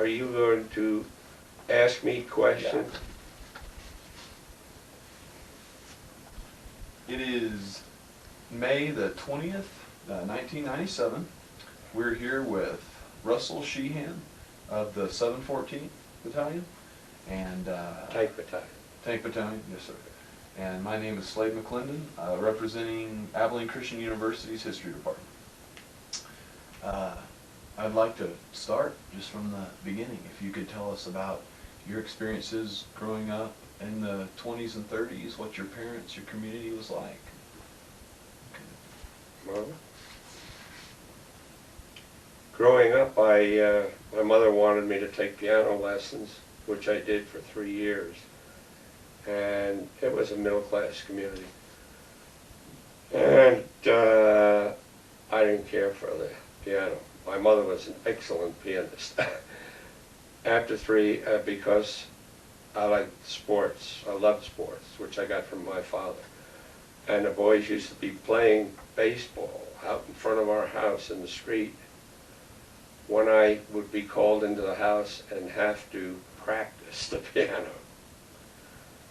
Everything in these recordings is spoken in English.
are you going to ask me questions? It is May the 20th, 1997. We're here with Russell Sheehan of the 714th Battalion and Tank battalion. Tank Battalion, yes sir. And my name is Slade McClendon, representing Abilene Christian University's History Department. I'd like to start just from the beginning. If you could tell us about your experiences growing up in the 20s and 30s, what your parents, your community was like. Well, growing up, my mother wanted me to take piano lessons, which I did for 3 years. And it was a middle-class community. And I didn't care for the piano. My mother was an excellent pianist. After because I liked sports, I loved sports, which I got from my father. And the boys used to be playing baseball out in front of our house in the street when I would be called into the house and have to practice the piano.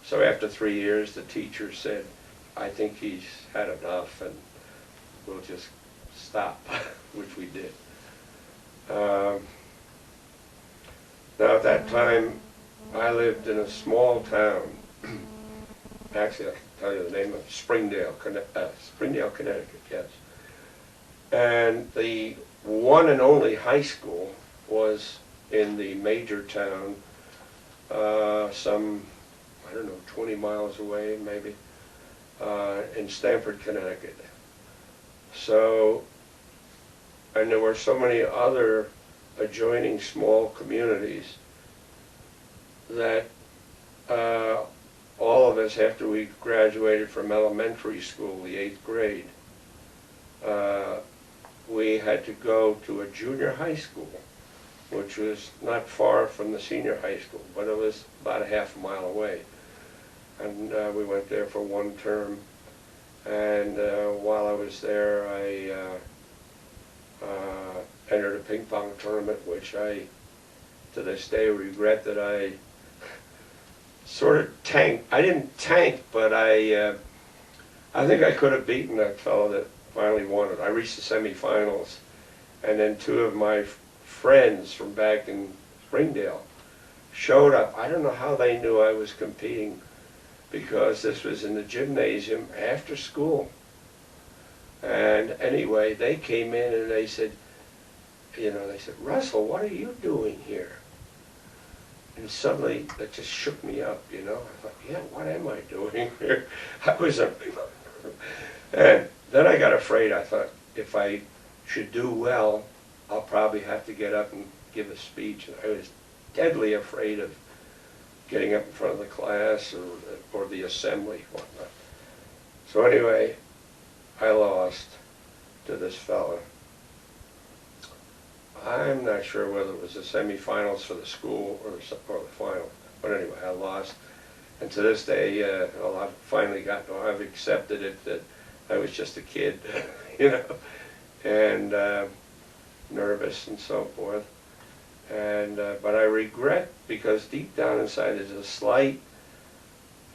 So after 3 years, the teacher said, I think he's had enough and we'll just stop, which we did. Now at that time, I lived in a small town. Actually, I can tell you the name of Springdale, Connecticut, yes. And the one and only high school was in the major town, some, I don't know, 20 miles away maybe, in Stamford, Connecticut. So, and there were so many other adjoining small communities that all of us, after we graduated from elementary school, the 8th grade, we had to go to a junior high school, which was not far from the senior high school, but it was about a half a mile away. And we went there for 1 term. And while I was there, I entered a ping pong tournament, which I, to this day, regret that I sort of tanked. I didn't tank, but I think I could have beaten that fellow that finally won it. I reached the semifinals, and then 2 of my friends from back in Springdale showed up. I don't know how they knew I was competing, because this was in the gymnasium after school. And anyway, they came in and they said, they said, Russell, what are you doing here? And suddenly, that just shook me up, I thought, yeah, what am I doing here? I was a... And then I got afraid. I thought, if I should do well, I'll probably have to get up and give a speech. And I was deadly afraid of getting up in front of the class or the assembly, whatnot. So anyway, I lost to this fella. I'm not sure whether it was the semifinals for the school or the final, but anyway, I lost. And to this day, I've finally I've accepted it that I was just a kid, and nervous and so forth. And but I regret, because deep down inside there's a slight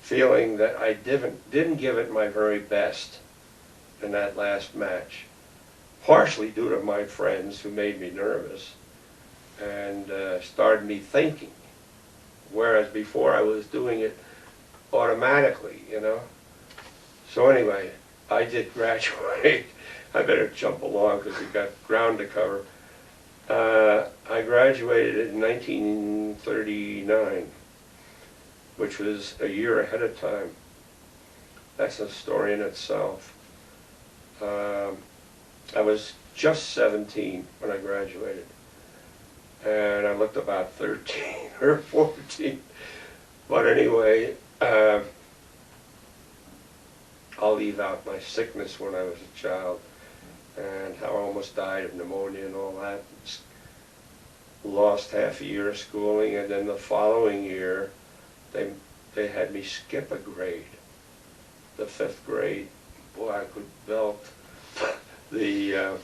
feeling that I didn't give it my very best in that last match, partially due to my friends who made me nervous and started me thinking, whereas before I was doing it automatically, So anyway, I did graduate. I better jump along because we've got ground to cover. I graduated in 1939, which was a year ahead of time. That's a story in itself. I was just 17 when I graduated, and I looked about 13 or 14. But anyway, I'll leave out my sickness when I was a child and how I almost died of pneumonia and all that. Lost half a year of schooling, and then the following year they had me skip a grade, the 5th grade. Boy, I could belt the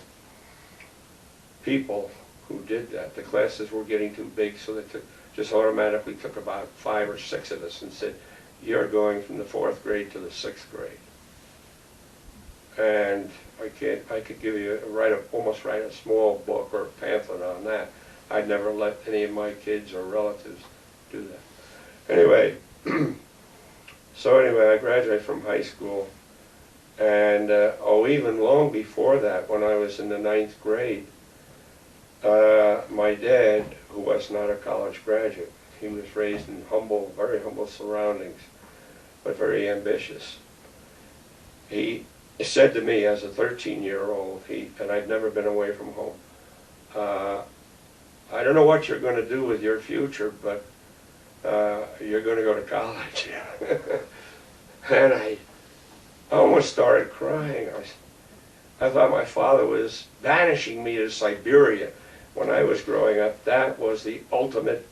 people who did that. The classes were getting too big, so they just automatically took about 5 or 6 of us and said, you're going from the 4th grade to the 6th grade. And I could give you, almost write a small book or a pamphlet on that. I'd never let any of my kids or relatives do that. Anyway, I graduated from high school, and even long before that, when I was in the 9th grade, my dad, who was not a college graduate, he was raised in very humble surroundings, but very ambitious. He said to me as a 13-year-old, and I'd never been away from home, I don't know what you're going to do with your future, but you're going to go to college. And I almost started crying. I thought my father was banishing me to Siberia. When I was growing up, that was the ultimate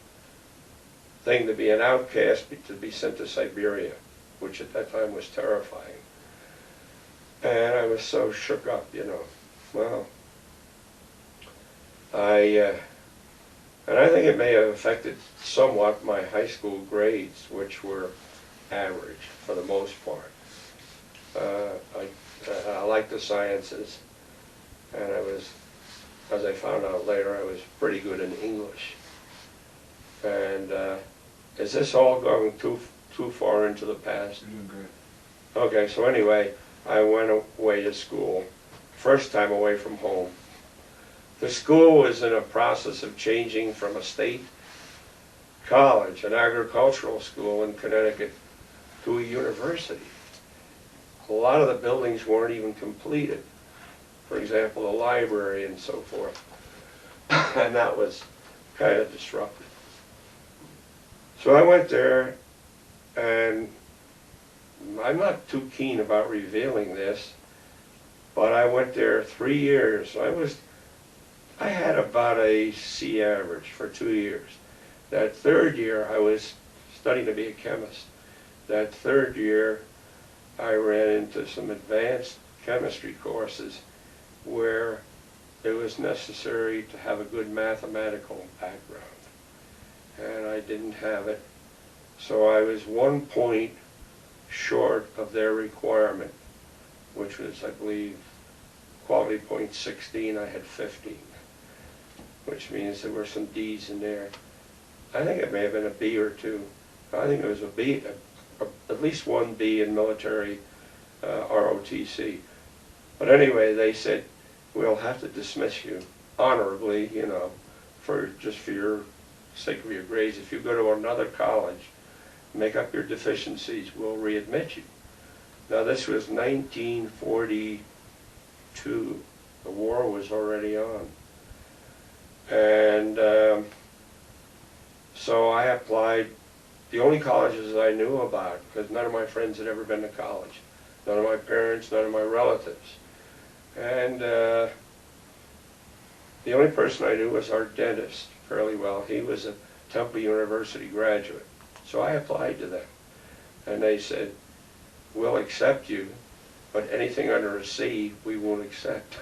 thing, to be an outcast, to be sent to Siberia, which at that time was terrifying. And I was so shook up, Well, and I think it may have affected somewhat my high school grades, which were average for the most part. I liked the sciences, and as I found out later, I was pretty good in English. And is this all going too far into the past? You're doing great. Okay, so anyway, I went away to school, first time away from home. The school was in a process of changing from a state college, an agricultural school in Connecticut, to a university. A lot of the buildings weren't even completed. For example, the library and so forth. And that was kind of disruptive. So I went there, and I'm not too keen about revealing this, but I went there 3 years. I had about a C average for 2 years. That 3rd year, I was studying to be a chemist. That 3rd year, I ran into some advanced chemistry courses where it was necessary to have a good mathematical background. And I didn't have it. So I was 1 point short of their requirement, which was, I believe, quality point 16. I had 15, which means there were some D's in there. I think it may have been a B or 2. I think it was a B, at least 1 B in military ROTC. But anyway, they said, we'll have to dismiss you honorably, for your sake of your grades. If you go to another college, make up your deficiencies, we'll readmit you. Now this was 1942. The war was already on. And so I applied the only colleges I knew about, because none of my friends had ever been to college. None of my parents, none of my relatives. And the only person I knew was our dentist fairly well. He was a Temple University graduate. So I applied to them. And they said, we'll accept you, but anything under a C, we won't accept.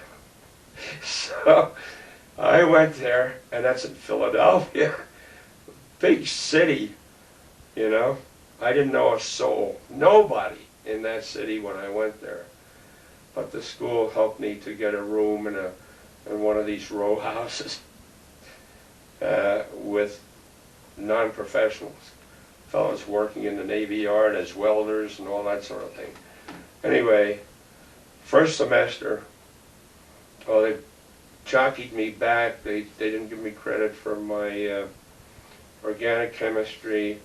So I went there, and that's in Philadelphia. Big city, I didn't know a soul, nobody in that city when I went there. But the school helped me to get a room in one of these row houses with non-professionals, fellows working in the Navy Yard as welders and all that sort of thing. Anyway, first semester, they jockeyed me back. They didn't give me credit for my organic chemistry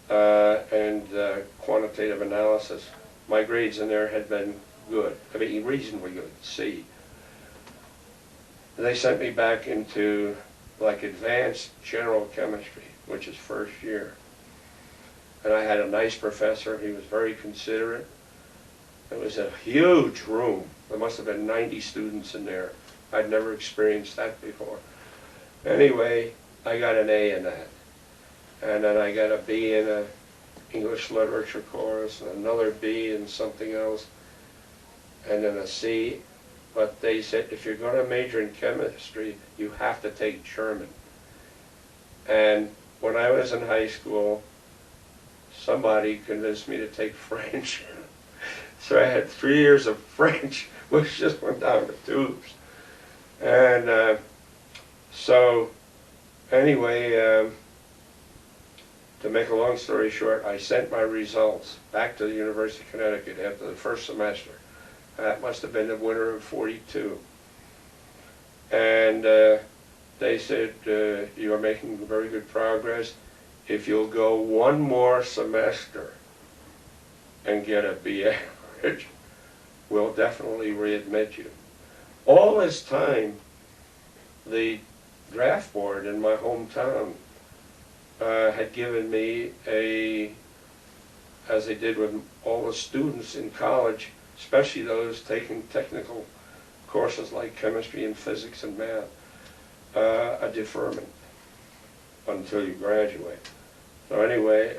and quantitative analysis. My grades in there had been good, reasonably good, C. They sent me back into advanced general chemistry, which is first year. And I had a nice professor. He was very considerate. It was a huge room. There must have been 90 students in there. I'd never experienced that before. Anyway, I got an A in that. And then I got a B in a English literature course, and another B in something else, and then a C. but they said if you're going to major in chemistry, you have to take German. And when I was in high school, somebody convinced me to take French. So I had 3 years of French, which just went down the tubes. And so anyway, to make a long story short, I sent my results back to the University of Connecticut after the first semester. That must have been the winter of '42. And they said, you are making very good progress. If you'll go one more semester and get a B average, we'll definitely readmit you. All this time, the draft board in my hometown had given me as they did with all the students in college, especially those taking technical courses like chemistry and physics and math, a deferment until you graduate. So anyway,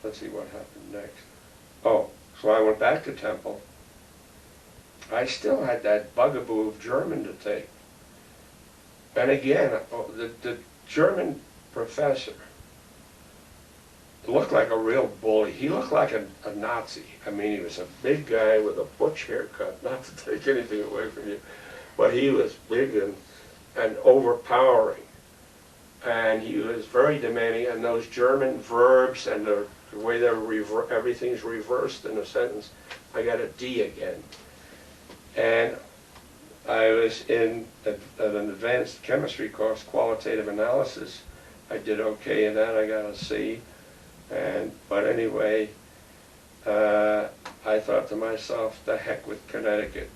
let's see what happened next. Oh, so I went back to Temple. I still had that bugaboo of German to take. And again, the German professor looked like a real bully. He looked like a Nazi. I mean, he was a big guy with a butch haircut, not to take anything away from you, but he was big and overpowering. And he was very demanding, and those German verbs and the way everything's reversed in a sentence, I got a D again. And I was in an advanced chemistry course, qualitative analysis. I did okay in that, I got a C. But anyway, I thought to myself, the heck with Connecticut,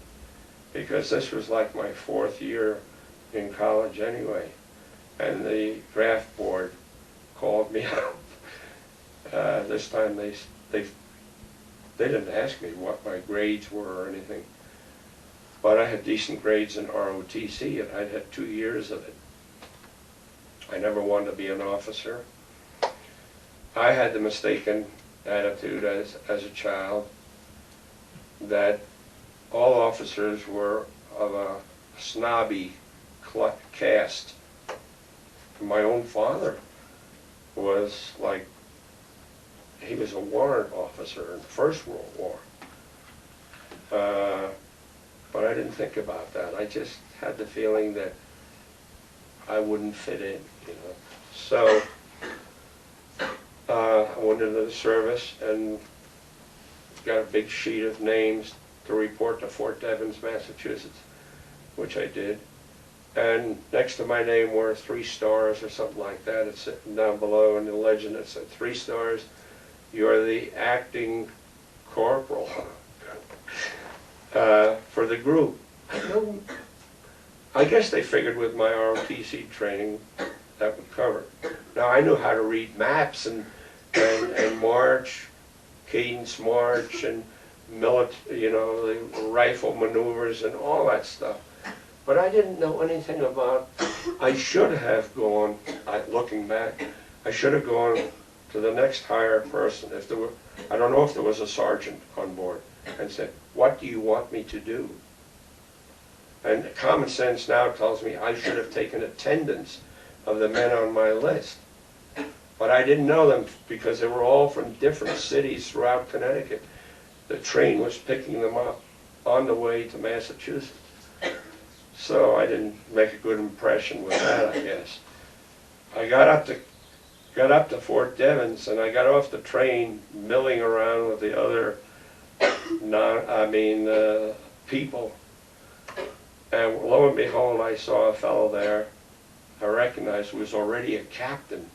because this was like my 4th year in college anyway. And the draft board called me up. This time they didn't ask me what my grades were or anything. But I had decent grades in ROTC, and I'd had 2 years of it. I never wanted to be an officer. I had the mistaken attitude as a child that all officers were of a snobby caste. My own father was like, he was a warrant officer in the First World War. But I didn't think about that. I just had the feeling that I wouldn't fit in, you know. So I went into the service and got a big sheet of names to report to Fort Devens, Massachusetts, which I did. And next to my name were 3 stars or something like that. It's sitting down below in the legend. It said 3 stars. You're the acting corporal for the group. I guess they figured with my ROTC training that would cover it. Now I knew how to read maps and march, cadence march, and the rifle maneuvers and all that stuff. But I didn't know anything about. I should have gone. Looking back, I should have gone to the next higher person. If there were, I don't know if there was a sergeant on board, and said, "What do you want me to do?" And common sense now tells me I should have taken attendance of the men on my list. But I didn't know them because they were all from different cities throughout Connecticut. The train was picking them up on the way to Massachusetts. So I didn't make a good impression with that, I guess. I got up to Fort Devens, and I got off the train milling around with the other people. And lo and behold, I saw a fellow there I recognized who was already a captain.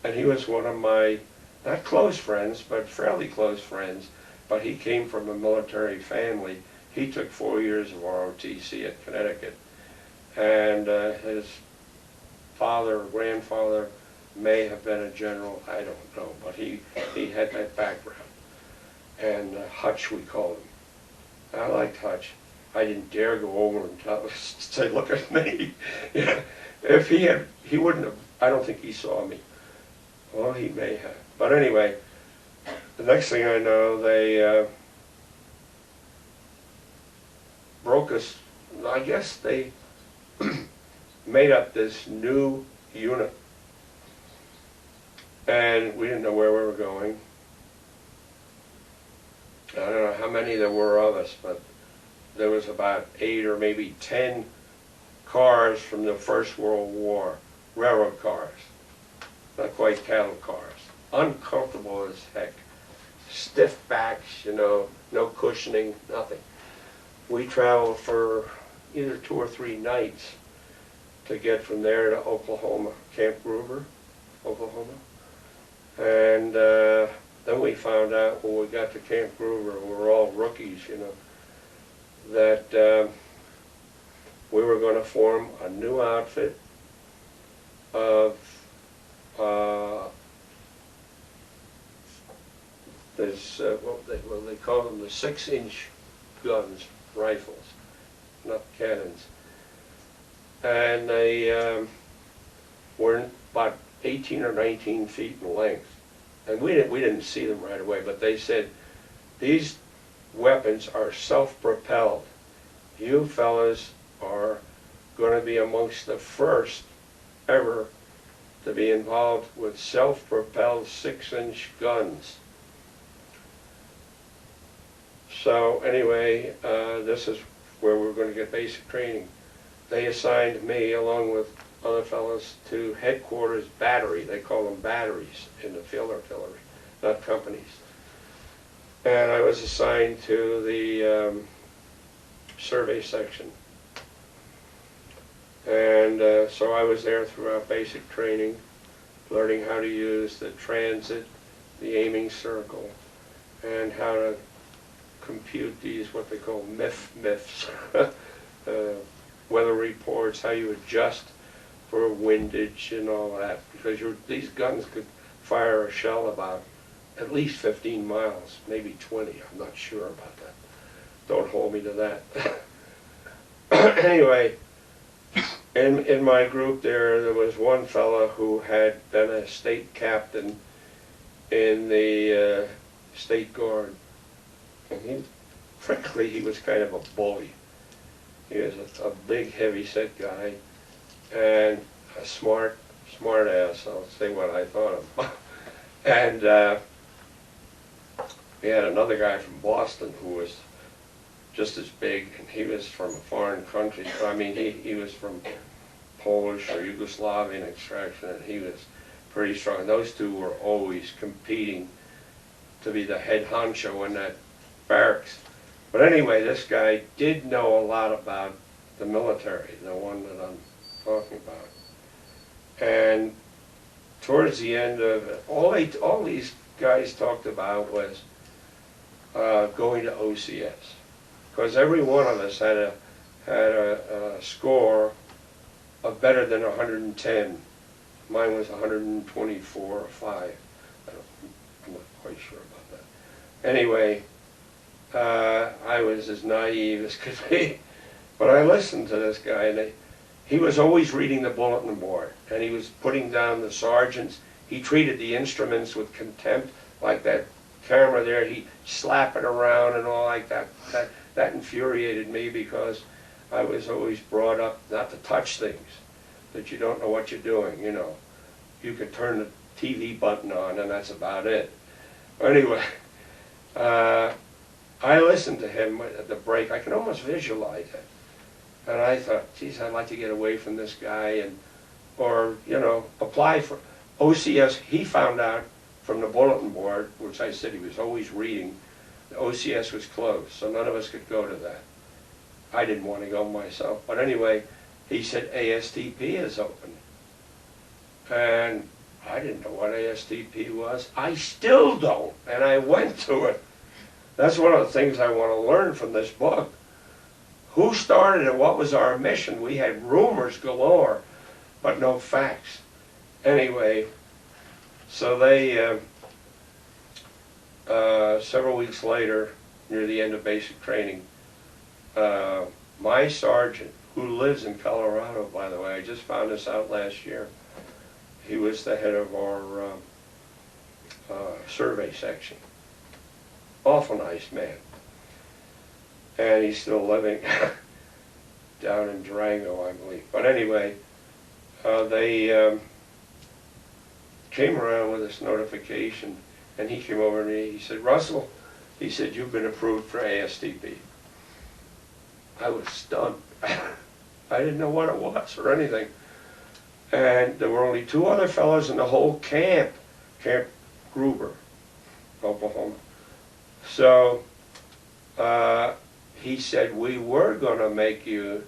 And he was one of my, not close friends, but fairly close friends. But he came from a military family. He took 4 years of ROTC at Connecticut. And his father or grandfather may have been a general, I don't know. But he had that background. And Hutch, we called him. I liked Hutch. I didn't dare go over and say, "Look at me." If he wouldn't have, I don't think he saw me. Well, he may have. But anyway, the next thing I know, broke us, I guess they made up this new unit. And we didn't know where we were going. I don't know how many there were of us, but there was about 8 or maybe 10 cars from the First World War, railroad cars, not quite cattle cars. Uncomfortable as heck. Stiff backs, you know, no cushioning, nothing. We traveled for either 2 or 3 nights to get from there to Oklahoma, Camp Gruber, Oklahoma. And then we found out when we got to Camp Gruber, we were all rookies, you know, that we were going to form a new outfit of what they call them, the 6-inch guns, rifles, not cannons. And they were about 18 or 19 feet in length. And we didn't see them right away, but they said, these weapons are self-propelled. You fellas are going to be amongst the first ever to be involved with self-propelled 6-inch guns. So anyway, this is where we're going to get basic training. They assigned me, along with other fellows, to headquarters battery. They call them batteries in the field artillery, not companies. And I was assigned to the survey section. And so I was there throughout basic training, learning how to use the transit, the aiming circle, and how to compute these, what they call MIFs, weather reports, how you adjust for windage and all that, because these guns could fire a shell about at least 15 miles, maybe 20, I'm not sure about that. Don't hold me to that. Anyway, in my group there was one fellow who had been a state captain in the State Guard. And frankly, he was kind of a bully. He was a big, heavy-set guy, and a smart ass, I'll say what I thought of him. And we had another guy from Boston who was just as big, and he was from a foreign country. I mean, he was from Polish or Yugoslavian extraction, and he was pretty strong. Those two were always competing to be the head honcho in that barracks. But anyway, this guy did know a lot about the military, the one that I'm talking about. And towards the end of it, all these guys talked about was going to OCS, because every one of us had a score of better than 110. Mine was 124 or 5. I'm not quite sure about that. Anyway, I was as naive as could be, but I listened to this guy, and he was always reading the bulletin board, and he was putting down the sergeants. He treated the instruments with contempt, like that camera there. He slap it around and all like that. That infuriated me, because I was always brought up not to touch things that you don't know what you're doing. You know, you could turn the TV button on, and that's about it. Anyway. I listened to him at the break. I can almost visualize it. And I thought, geez, I'd like to get away from this guy, or, you know, apply for OCS. He found out from the bulletin board, which I said he was always reading, the OCS was closed, so none of us could go to that. I didn't want to go myself. But anyway, he said ASTP is open. And I didn't know what ASTP was. I still don't, and I went to it. That's one of the things I want to learn from this book. Who started it? What was our mission? We had rumors galore, but no facts. Anyway, so they, several weeks later, near the end of basic training, my sergeant, who lives in Colorado, by the way, I just found this out last year, he was the head of our survey section. Awful nice man. And he's still living. down in Durango, I believe. But anyway, they came around with this notification, and he came over to me. He said, "Russell," he said, "you've been approved for ASDP." I was stunned. I didn't know what it was or anything. And there were only two other fellows in the whole camp, Camp Gruber, Oklahoma. So he said, we were going to make you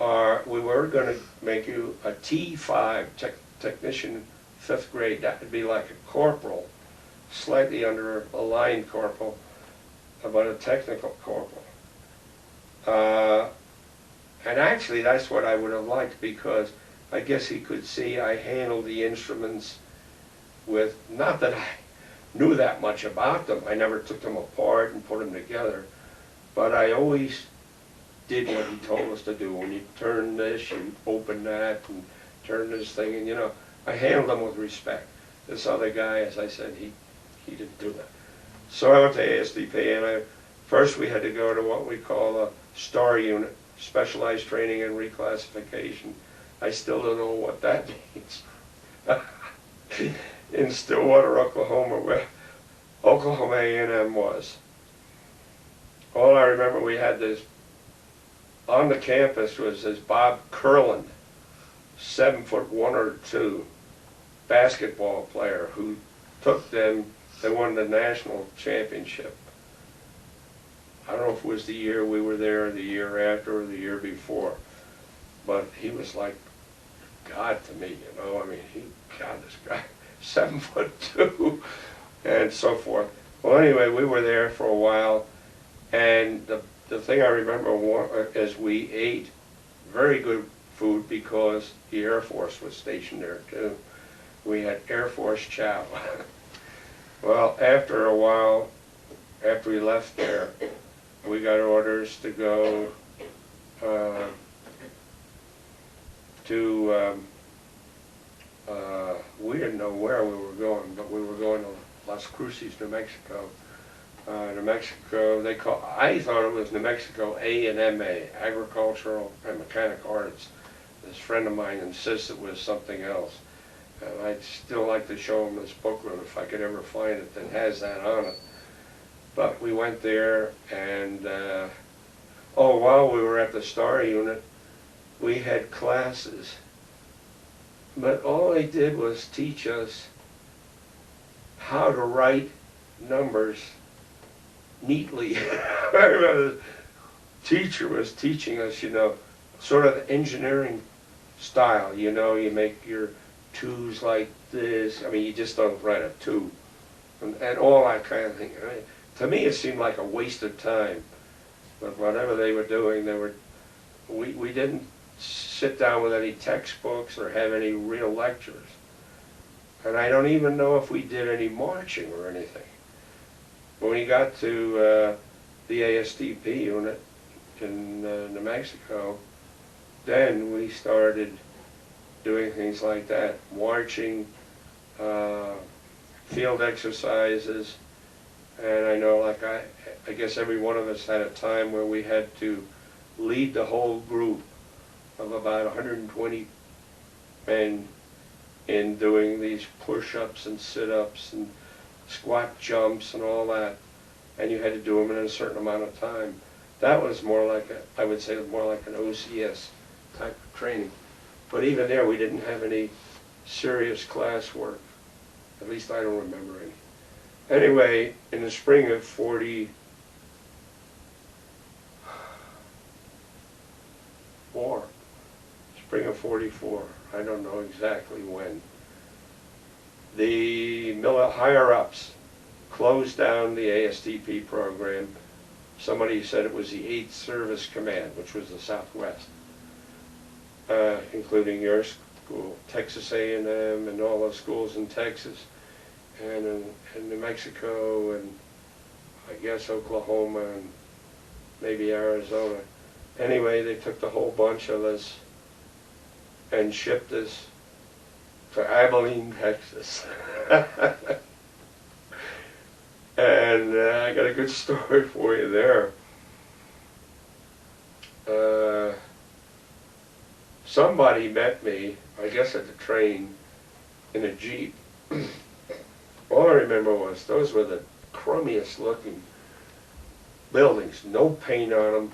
a T5 technician, 5th grade. That would be like a corporal, slightly under a line corporal, but a technical corporal. And actually that's what I would have liked, because I guess he could see I handled the instruments with, not that I knew that much about them. I never took them apart and put them together, but I always did what he told us to do. When you turn this, you open that, and turn this thing, and you know, I handled them with respect. This other guy, as I said, he didn't do that. So I went to ASDP, and first we had to go to what we call a STAR unit, Specialized Training and Reclassification. I still don't know what that means. In Stillwater, Oklahoma, where Oklahoma A&M was. All I remember, we had this, on the campus was this Bob Curlin, 7'1" or 2", basketball player who took them, they won the national championship. I don't know if it was the year we were there, or the year after, or the year before, but he was like God to me, you know. I mean, God, this guy, 7'2", and so forth. Well, anyway, we were there for a while, and the thing I remember is we ate very good food because the Air Force was stationed there too. We had Air Force chow. Well, after a while, after we left there, we got orders to go we didn't know where we were going, but we were going to Las Cruces, New Mexico. New Mexico, I thought it was New Mexico A&MA, Agricultural and Mechanic Arts. This friend of mine insists it was something else. And I'd still like to show him this booklet if I could ever find it that has that on it. But we went there, and while we were at the STAR unit, we had classes. But all they did was teach us how to write numbers neatly. I remember the teacher was teaching us, you know, sort of engineering style. You know, you make your twos like this. I mean, you just don't write a 2. And all that kind of thing. I mean, to me, it seemed like a waste of time. But whatever they were doing, we didn't sit down with any textbooks or have any real lectures. And I don't even know if we did any marching or anything. When we got to the ASDP unit in New Mexico, then we started doing things like that, marching, field exercises, and I know, like I guess every one of us had a time where we had to lead the whole group of about 120 men in doing these push-ups and sit-ups and squat jumps and all that, and you had to do them in a certain amount of time. That was more like I would say more like an OCS type of training. But even there, we didn't have any serious classwork. At least I don't remember any. Anyway, in the spring of 44, I don't know exactly when, the higher-ups closed down the ASDP program. Somebody said it was the 8th Service Command, which was the Southwest, including your school, Texas A&M, and all those schools in Texas, and in New Mexico, and I guess Oklahoma, and maybe Arizona. Anyway, they took the whole bunch of us and shipped us to Abilene, Texas. And I got a good story for you there. somebody met me, I guess at the train, in a Jeep. All I remember was those were the crummiest looking buildings, no paint on them,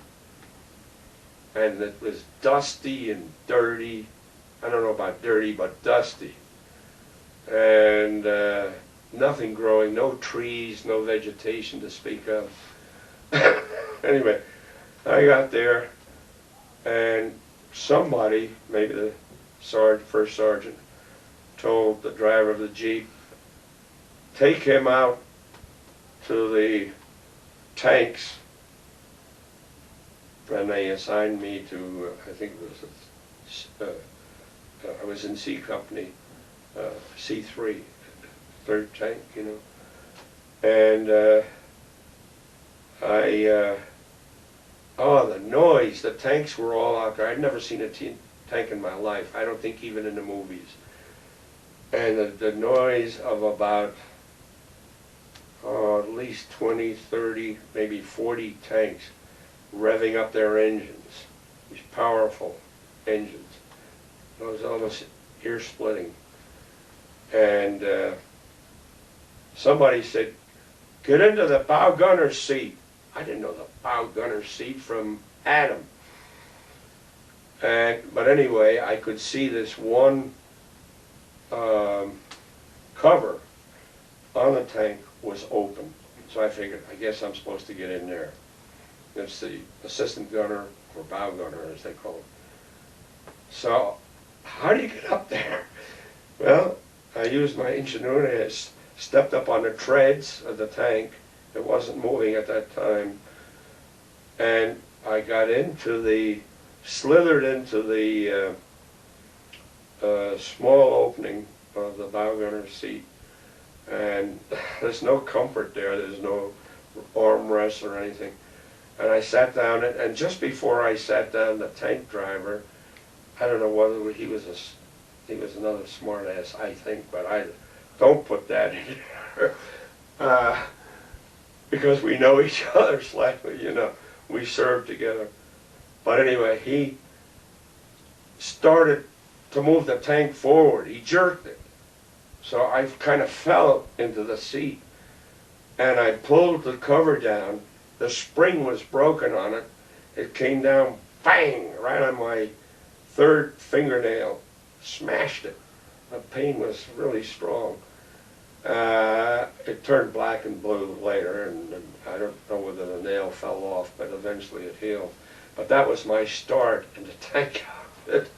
and it was dusty and dirty. I don't know about dirty, but dusty. And nothing growing, no trees, no vegetation to speak of. Anyway, I got there, and somebody, maybe the first sergeant, told the driver of the Jeep, take him out to the tanks. And they assigned me to, I think it was, I was in C Company, C3, third tank, you know. And oh, the noise, the tanks were all out there. I'd never seen a tank in my life, I don't think even in the movies. And the noise of about, at least 20, 30, maybe 40 tanks revving up their engines, these powerful engines. It was almost ear-splitting. And somebody said, get into the bow gunner's seat. I didn't know the bow gunner's seat from Adam. But anyway, I could see this one cover on the tank was open. So I figured, I guess I'm supposed to get in there. It's the assistant gunner, or bow gunner as they call it. So, how do you get up there? Well, I used my ingenuity. I stepped up on the treads of the tank. It wasn't moving at that time. And I got slithered into the small opening of the bow gunner's seat. And there's no comfort there. There's no armrest or anything. And I sat down, and just before I sat down, the tank driver, I don't know whether he was another smart ass, I think, but I don't put that in there. Because we know each other slightly, you know, we served together. But anyway, he started to move the tank forward. He jerked it. So I kind of fell into the seat, and I pulled the cover down. The spring was broken on it. It came down, bang, right on my third fingernail, smashed it. The pain was really strong. It turned black and blue later, and I don't know whether the nail fell off, but eventually it healed. But that was my start in the tank outfit.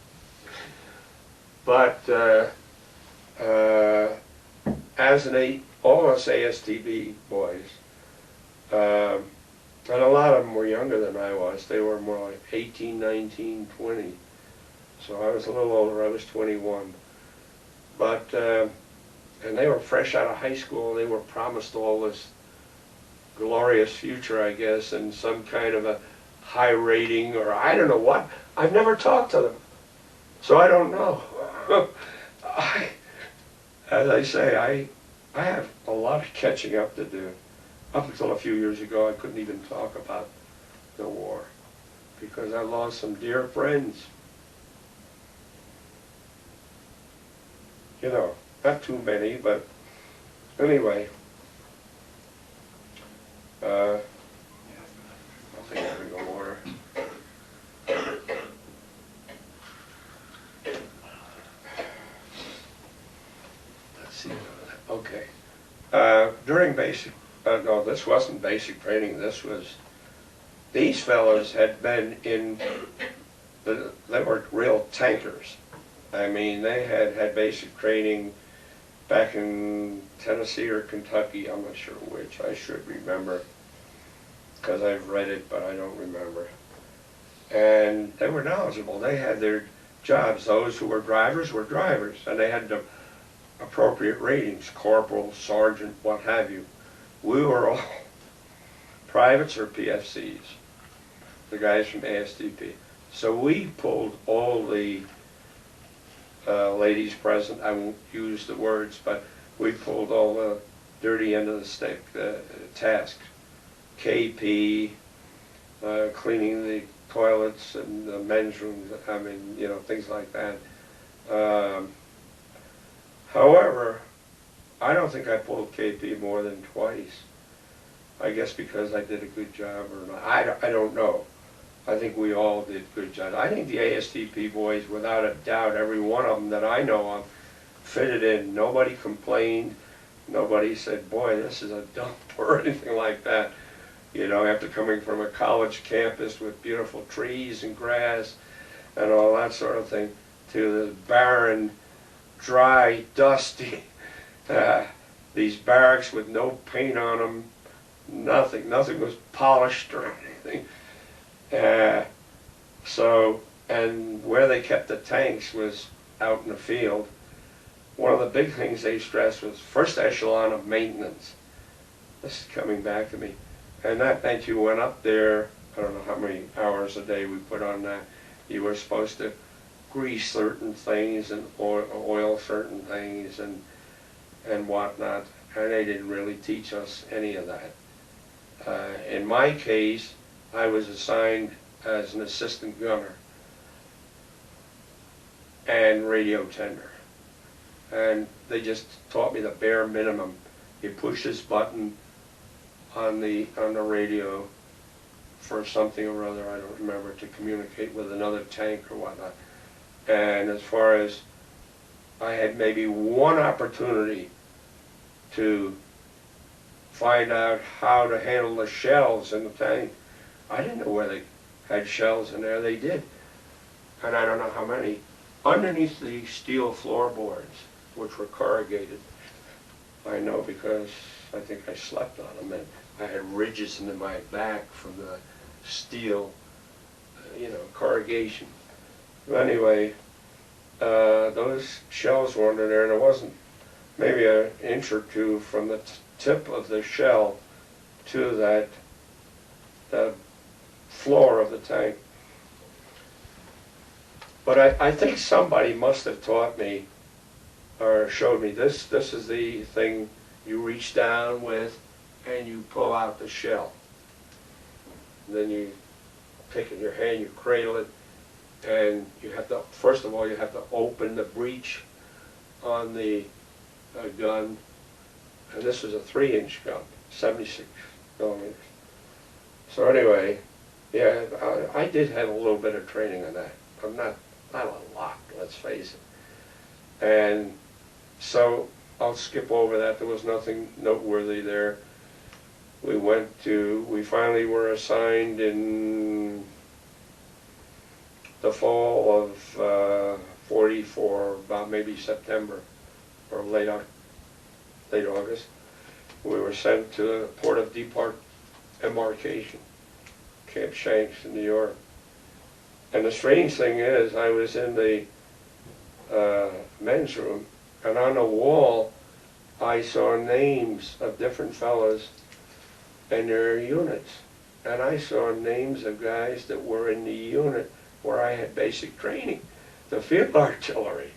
But as all us ASTB boys, and a lot of them were younger than I was. They were more like 18, 19, 20. So I was a little older. I was 21. But, and they were fresh out of high school. They were promised all this glorious future, I guess, and some kind of a high rating, or I don't know what. I've never talked to them, so I don't know. As I say, I have a lot of catching up to do. Up until a few years ago, I couldn't even talk about the war because I lost some dear friends. You know, not too many, but anyway. I'll take a drink of water. Let's see. Okay. During basic, no, this wasn't basic training. These fellows had been in, they were real tankers. I mean, they had basic training back in Tennessee or Kentucky. I'm not sure which. I should remember because I've read it, but I don't remember. And they were knowledgeable. They had their jobs. Those who were drivers, and they had the appropriate ratings, corporal, sergeant, what have you. We were all privates or PFCs, the guys from ASDP. So we pulled all the ladies present. I won't use the words, but we pulled all the dirty end of the stick, task. KP, cleaning the toilets and the men's rooms, I mean, things like that. Um, However, I don't think I pulled KP more than twice. I guess because I did a good job or not. I don't know. I think we all did good jobs. I think the ASTP boys, without a doubt, every one of them that I know of, fitted in. Nobody complained. Nobody said, boy, this is a dump or anything like that. After coming from a college campus with beautiful trees and grass and all that sort of thing, to the barren, dry, dusty, these barracks with no paint on them, nothing was polished or anything. And where they kept the tanks was out in the field. One of the big things they stressed was first echelon of maintenance. This is coming back to me. And that meant you went up there, I don't know how many hours a day we put on that. You were supposed to grease certain things and oil certain things and whatnot. And they didn't really teach us any of that. In my case, I was assigned as an assistant gunner and radio tender. And they just taught me the bare minimum. You push this button on the radio for something or other, I don't remember, to communicate with another tank or whatnot. And as far as I had maybe one opportunity to find out how to handle the shells in the tank. I didn't know where they had shells in there. They did. And I don't know how many. Underneath the steel floorboards, which were corrugated, I know because I think I slept on them, and I had ridges in my back from the steel, corrugation. But anyway, those shells were under there, and it wasn't maybe an inch or two from the tip of the shell to the floor of the tank. But I think somebody must have taught me or showed me this is the thing you reach down with and you pull out the shell. And then you take it in your hand, you cradle it, and you have to, first of all, you have to open the breech on the gun. And this was a 3-inch gun, 76 millimeters. So anyway, yeah, I did have a little bit of training on that. I'm not a lot, let's face it. And so I'll skip over that. There was nothing noteworthy there. We finally were assigned in the fall of 44, about maybe September or late August. We were sent to the port of embarkation, Camp Shanks in New York. And the strange thing is, I was in the men's room, and on the wall, I saw names of different fellows and their units. And I saw names of guys that were in the unit where I had basic training, the field artillery.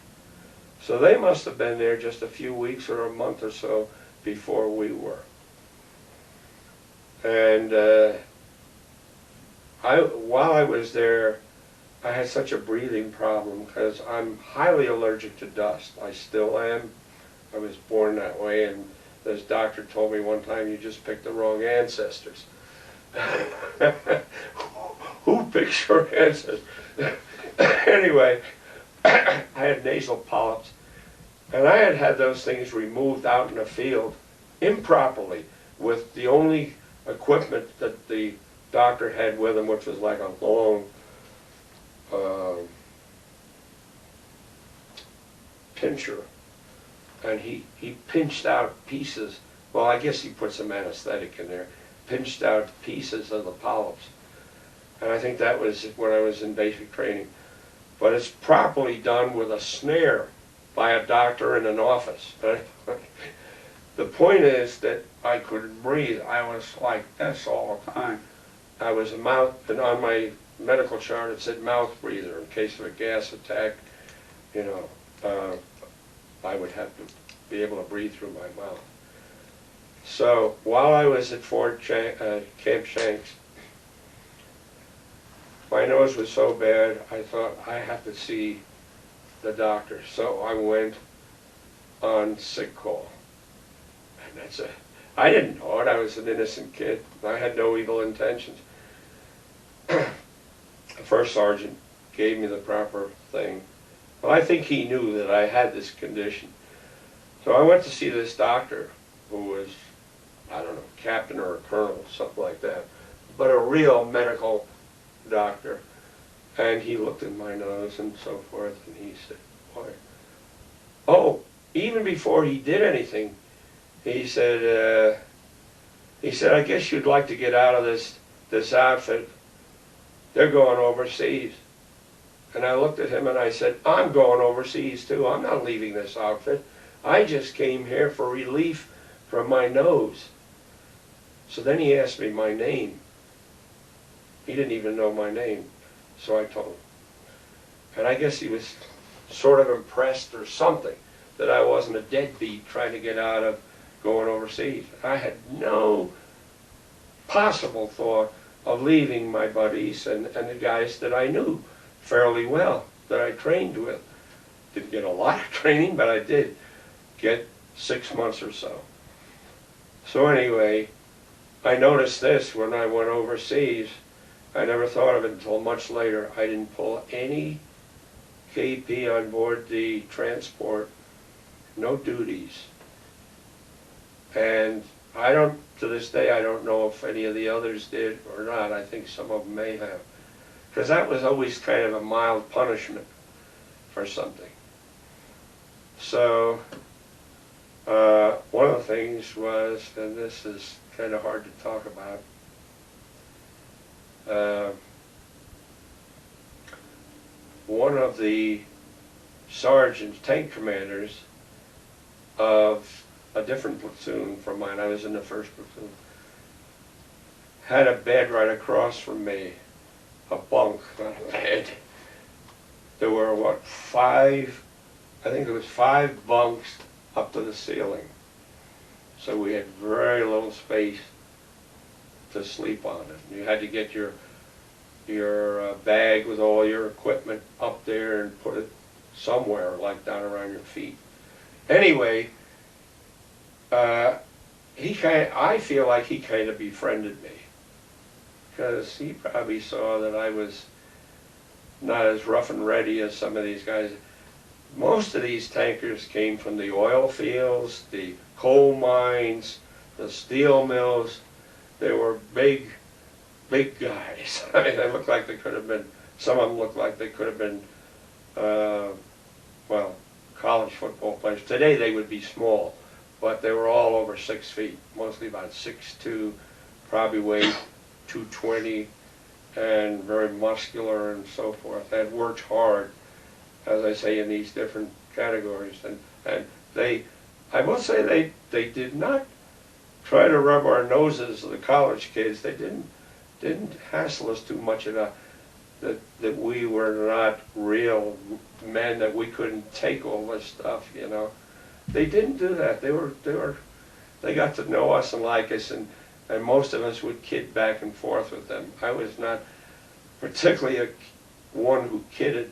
So they must have been there just a few weeks or a month or so before we were. And while I was there, I had such a breathing problem because I'm highly allergic to dust. I still am. I was born that way, and this doctor told me one time, you just picked the wrong ancestors. Who picks your ancestors? Anyway, I had nasal polyps, and I had those things removed out in the field improperly with the only equipment that the doctor had with him, which was like a long pincher, and he pinched out pieces. Well, I guess he put some anesthetic in there, pinched out pieces of the polyps, and I think that was when I was in basic training. But it's properly done with a snare by a doctor in an office. The point is that I couldn't breathe. I was like this all the time. I was a mouth, and on my medical chart it said mouth breather in case of a gas attack. I would have to be able to breathe through my mouth. So while I was at Camp Shanks, my nose was so bad, I thought I have to see the doctor. So I went on sick call. And I didn't know it. I was an innocent kid. I had no evil intentions. The first sergeant gave me the proper thing. Well, I think he knew that I had this condition. So I went to see this doctor who was, I don't know, captain or a colonel, something like that, but a real medical doctor. And he looked at my nose and so forth, and he said, "Why?" Oh, even before he did anything, he said, "I guess you'd like to get out of this outfit. They're going overseas." And I looked at him and I said, "I'm going overseas too. I'm not leaving this outfit. I just came here for relief from my nose." So then he asked me my name. He didn't even know my name. So I told him. And I guess he was sort of impressed or something that I wasn't a deadbeat trying to get out of going overseas. I had no possible thought of leaving my buddies and the guys that I knew fairly well, that I trained with. Didn't get a lot of training, but I did get 6 months or so. So anyway, I noticed this when I went overseas. I never thought of it until much later. I didn't pull any KP on board the transport, no duties. And to this day, I don't know if any of the others did or not. I think some of them may have. Because that was always kind of a mild punishment for something. So, one of the things was, and this is kind of hard to talk about, one of the sergeants, tank commanders of a different platoon from mine, I was in the first platoon, had a bed right across from me, a bunk, not a bed. There were, I think there was 5 bunks up to the ceiling. So we had very little space to sleep on it. You had to get your bag with all your equipment up there and put it somewhere, like down around your feet. Anyway, I feel like he kind of befriended me, because he probably saw that I was not as rough and ready as some of these guys. Most of these tankers came from the oil fields, the coal mines, the steel mills. They were big guys. I mean, they looked like they could have been, some of them looked like they could have been, well, college football players. Today they would be small, but they were all over 6 feet, mostly about 6'2", probably weighed 220, and very muscular and so forth. They had worked hard, as I say, in these different categories. And they, I will say, they did not try to rub our noses, the college kids. They didn't hassle us too much about that we were not real men, that we couldn't take all this stuff, you know. They didn't do that. They got to know us and like us, and most of us would kid back and forth with them. I was not particularly one who kidded,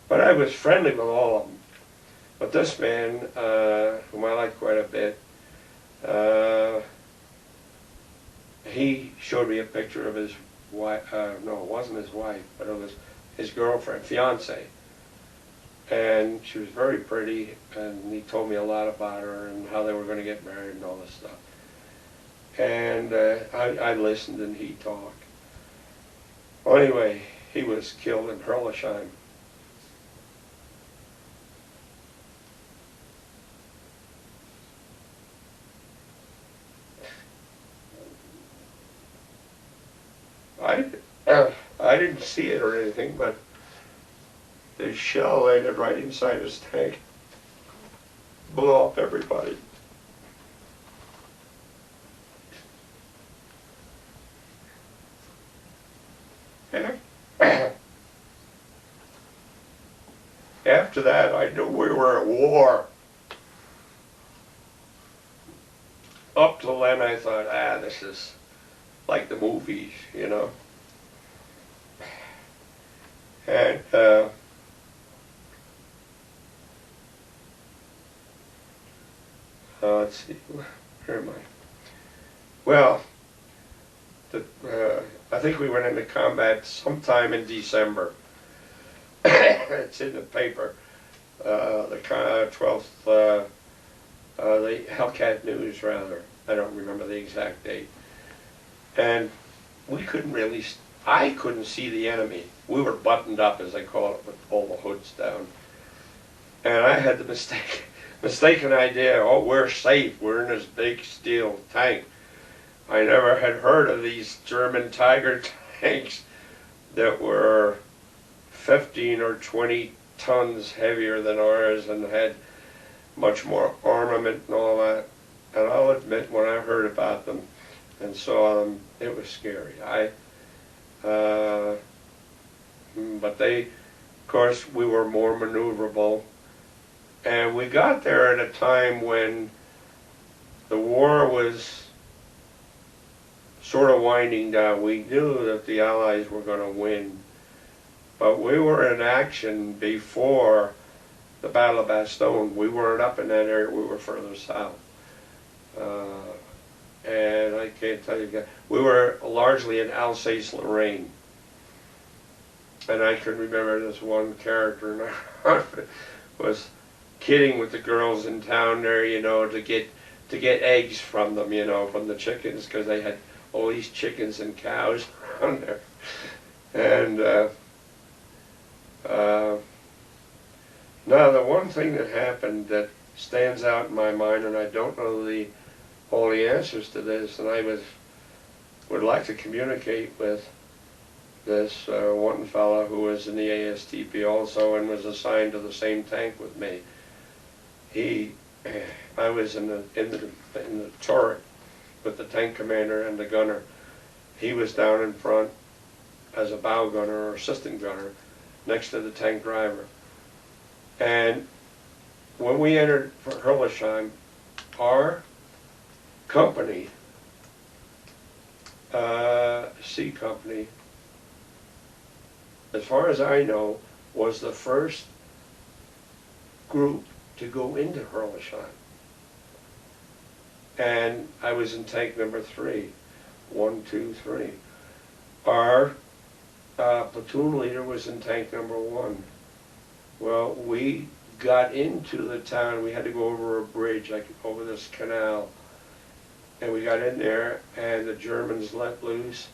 but I was friendly with all of them. But this man, whom I liked quite a bit, he showed me a picture of his wife. No, it wasn't his wife, but it was his girlfriend, fiance. And she was very pretty, and he told me a lot about her and how they were going to get married and all this stuff. And I listened and he talked. Well, anyway, he was killed in Herlesheim. I didn't see it or anything, but the shell landed right inside his tank, blew up everybody. After that, I knew we were at war. Up till then, I thought, this is like the movies, you know. And let's see, where am I? Well, I think we went into combat sometime in December. It's in the paper, the 12th, the Hellcat News, rather. I don't remember the exact date. And we couldn't really, I couldn't see the enemy. We were buttoned up, as they call it, with all the hoods down. And I had the mistaken idea, oh, we're safe, we're in this big steel tank. I never had heard of these German Tiger tanks that were 15 or 20 tons heavier than ours and had much more armament and all that. And I'll admit, when I heard about them and saw them, it was scary. But they, of course, we were more maneuverable. And we got there at a time when the war was sort of winding down. We knew that the Allies were going to win, but we were in action before the Battle of Bastogne. We weren't up in that area, we were further south. And I can't tell you, we were largely in Alsace-Lorraine. And I can remember this one character in our outfit was kidding with the girls in town there, you know, to get eggs from them, you know, from the chickens, because they had all these chickens and cows around there. And now the one thing that happened that stands out in my mind, and I don't know all the answers to this, and I would like to communicate with this one fellow who was in the ASTP also and was assigned to the same tank with me. I was in the turret with the tank commander and the gunner. He was down in front as a bow gunner or assistant gunner next to the tank driver. And when we entered for Hildesheim, our company, C Company, as far as I know, was the first group to go into Hildesheim. And I was in tank number 3, 1, 2, 3. Our platoon leader was in tank number 1. Well, we got into the town. We had to go over a bridge, like over this canal. And we got in there, and the Germans let loose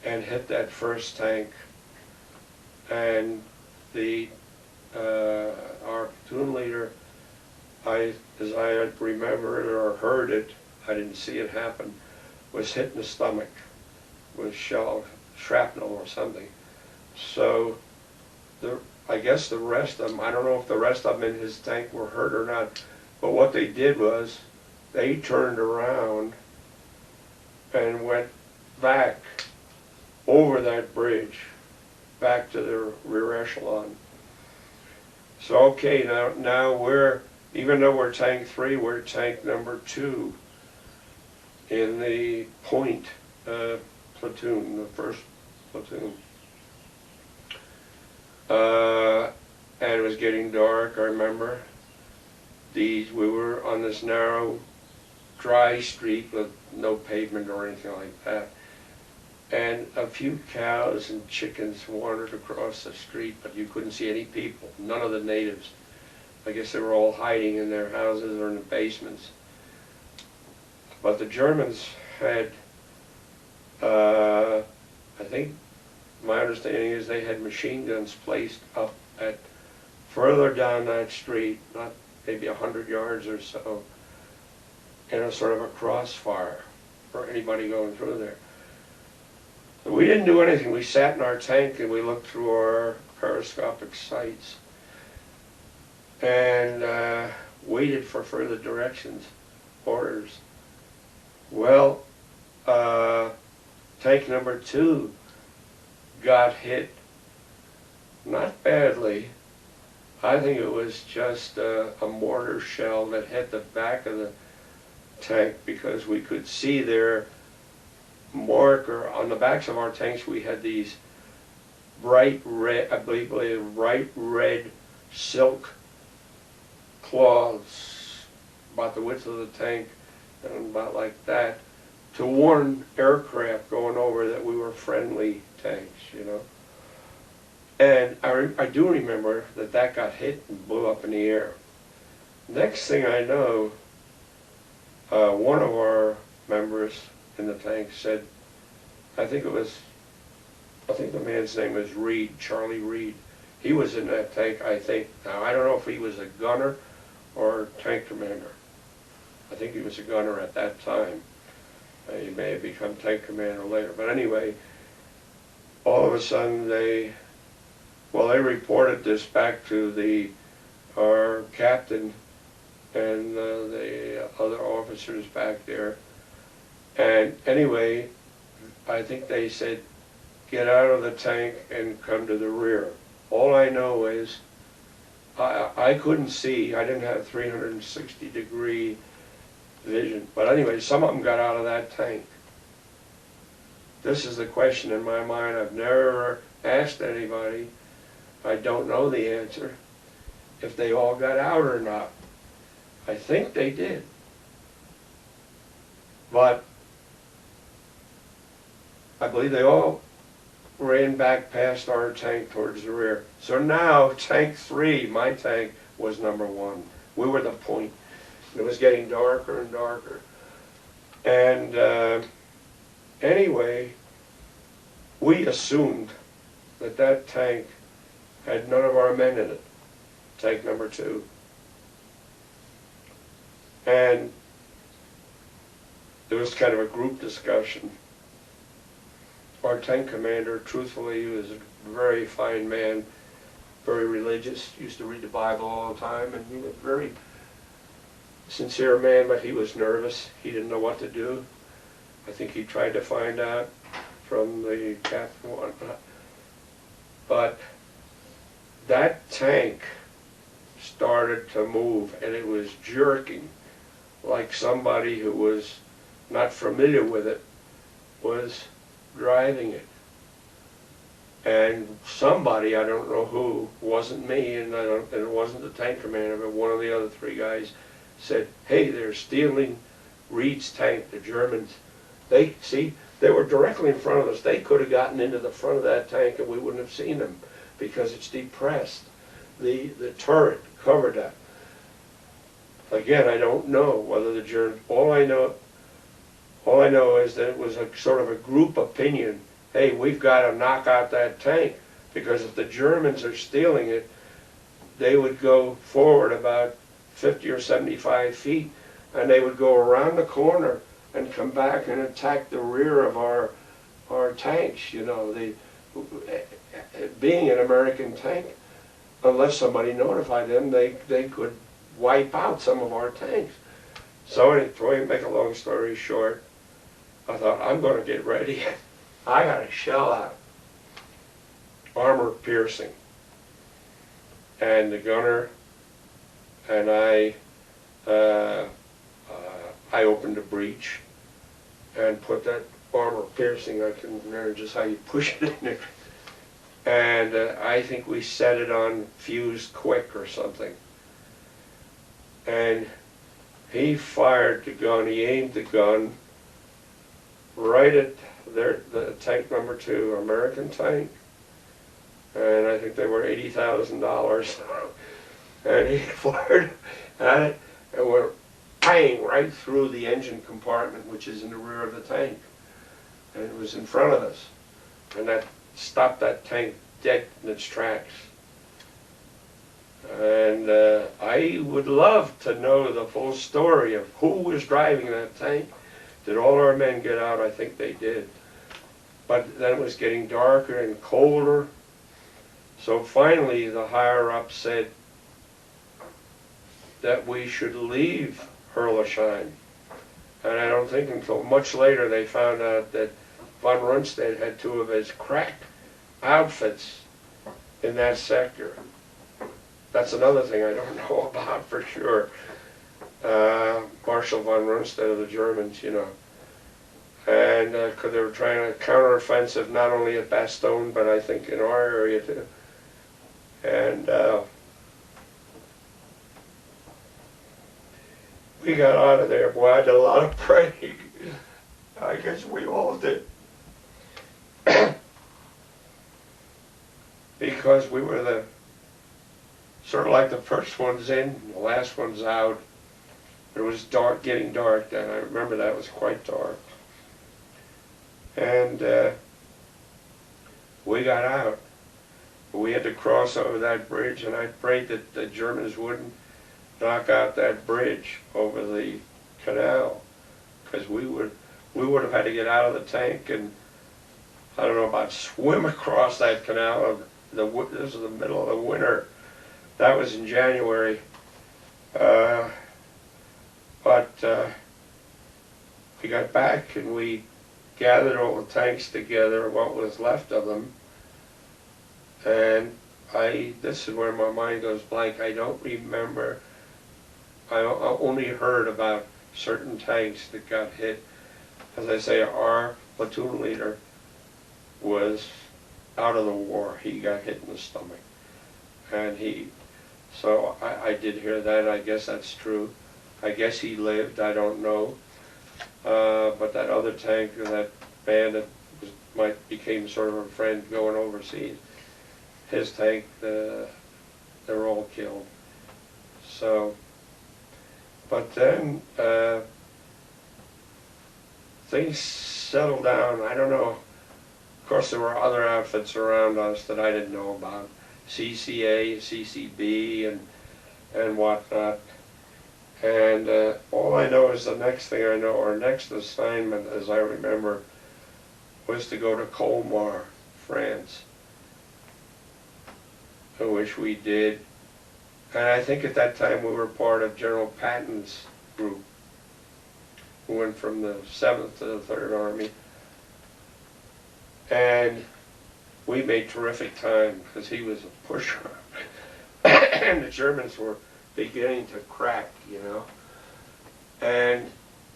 and hit that first tank. And our platoon leader, as I remember it or heard it, I didn't see it happen, was hit in the stomach with shrapnel or something. So I guess the rest of them, I don't know if the rest of them in his tank were hurt or not, but what they did was they turned around and went back over that bridge, back to their rear echelon. So okay, now we're, even though we're tank 3, we're tank number 2 in the point platoon, the first platoon. And it was getting dark, I remember. We were on this narrow, dry street with no pavement or anything like that. And a few cows and chickens wandered across the street, but you couldn't see any people, none of the natives. I guess they were all hiding in their houses or in the basements. But the Germans had, I think, my understanding is they had machine guns placed up at further down that street, not maybe 100 yards or so, in a sort of a crossfire for anybody going through there. We didn't do anything. We sat in our tank and we looked through our periscopic sights and waited for further directions, orders. Well, tank number 2 got hit, not badly. I think it was just a mortar shell that hit the back of the tank, because we could see their marker on the backs of our tanks. We had these bright red, I believe bright red silk cloths, about the width of the tank, and about like that, to warn aircraft going over that we were friendly tanks, you know. And I do remember that got hit and blew up in the air. Next thing I know, one of our members in the tank said, I think the man's name was Reed, Charlie Reed. He was in that tank, I think. Now, I don't know if he was a gunner or tank commander. I think he was a gunner at that time. He may have become tank commander later. But anyway, all of a sudden they reported this back to our captain and the other officers back there. And anyway, I think they said, get out of the tank and come to the rear. All I know is I couldn't see. I didn't have 360-degree vision. But anyway, some of them got out of that tank. This is the question in my mind. I've never asked anybody. I don't know the answer. If they all got out or not. I think they did. But I believe they all ran back past our tank towards the rear. So now tank 3, my tank, was number 1. We were the point. It was getting darker and darker. And anyway, we assumed that tank had none of our men in it, tank number 2. And there was kind of a group discussion. Our tank commander, truthfully, he was a very fine man, very religious, used to read the Bible all the time, and he was a very sincere man, but he was nervous. He didn't know what to do. I think he tried to find out from the captain and whatnot. But that tank started to move, and it was jerking like somebody who was not familiar with it was driving it. And somebody, I don't know who, wasn't me, and it wasn't the tank commander, but one of the other 3 guys said, hey, they're stealing Reed's tank, the Germans. They were directly in front of us. They could have gotten into the front of that tank and we wouldn't have seen them because it's depressed. The turret covered that. Again, I don't know whether the Germans, all I know is that it was a sort of a group opinion. Hey, we've got to knock out that tank, because if the Germans are stealing it, they would go forward about 50 or 75 feet, and they would go around the corner and come back and attack the rear of our tanks. You know, being an American tank, unless somebody notified them, they could wipe out some of our tanks. So anyway, to make a long story short, I thought, I'm going to get ready. I got a shell out, armor piercing, and the gunner and I opened a breach and put that armor piercing. I can remember just how you push it in there, and I think we set it on fuse quick or something. And he fired the gun. He aimed the gun right at the tank number 2, American tank, and I think they were $80,000. And he fired at it and went bang right through the engine compartment, which is in the rear of the tank, and it was in front of us, and that stopped that tank dead in its tracks. And I would love to know the full story of who was driving that tank. Did all our men get out? I think they did. But then it was getting darker and colder. So finally the higher-up said that we should leave Herlesheim. And I don't think until much later they found out that von Rundstedt had 2 of his crack outfits in that sector. That's another thing I don't know about for sure. Marshal von Rundstedt of the Germans, you know. and because they were trying to counteroffensive not only at Bastogne, but I think in our area too. And we got out of there. Boy, I did a lot of praying. I guess we all did. Because we were the sort of like the first ones in, the last ones out. It was dark, getting dark then. I remember that was quite dark. And we got out. We had to cross over that bridge, and I prayed that the Germans wouldn't knock out that bridge over the canal, because we would have had to get out of the tank and, I don't know about swim across that canal. This was the middle of the winter. That was in January. But we got back and we gathered all the tanks together, what was left of them. And this is where my mind goes blank. I don't remember. I only heard about certain tanks that got hit. As I say, our platoon leader was out of the war. He got hit in the stomach. And so I did hear that. I guess that's true. I guess he lived, I don't know. But that other tank, that bandit became sort of a friend going overseas. His tank, they were all killed. So, but then things settled down. I don't know. Of course, there were other outfits around us that I didn't know about. CCA, CCB, and whatnot. And all I know is the next thing I know, our next assignment, as I remember, was to go to Colmar, France, which we did. And I think at that time we were part of General Patton's group, who went from the 7th to the 3rd Army. And we made terrific time because he was a pusher. And the Germans were beginning to crack, you know. And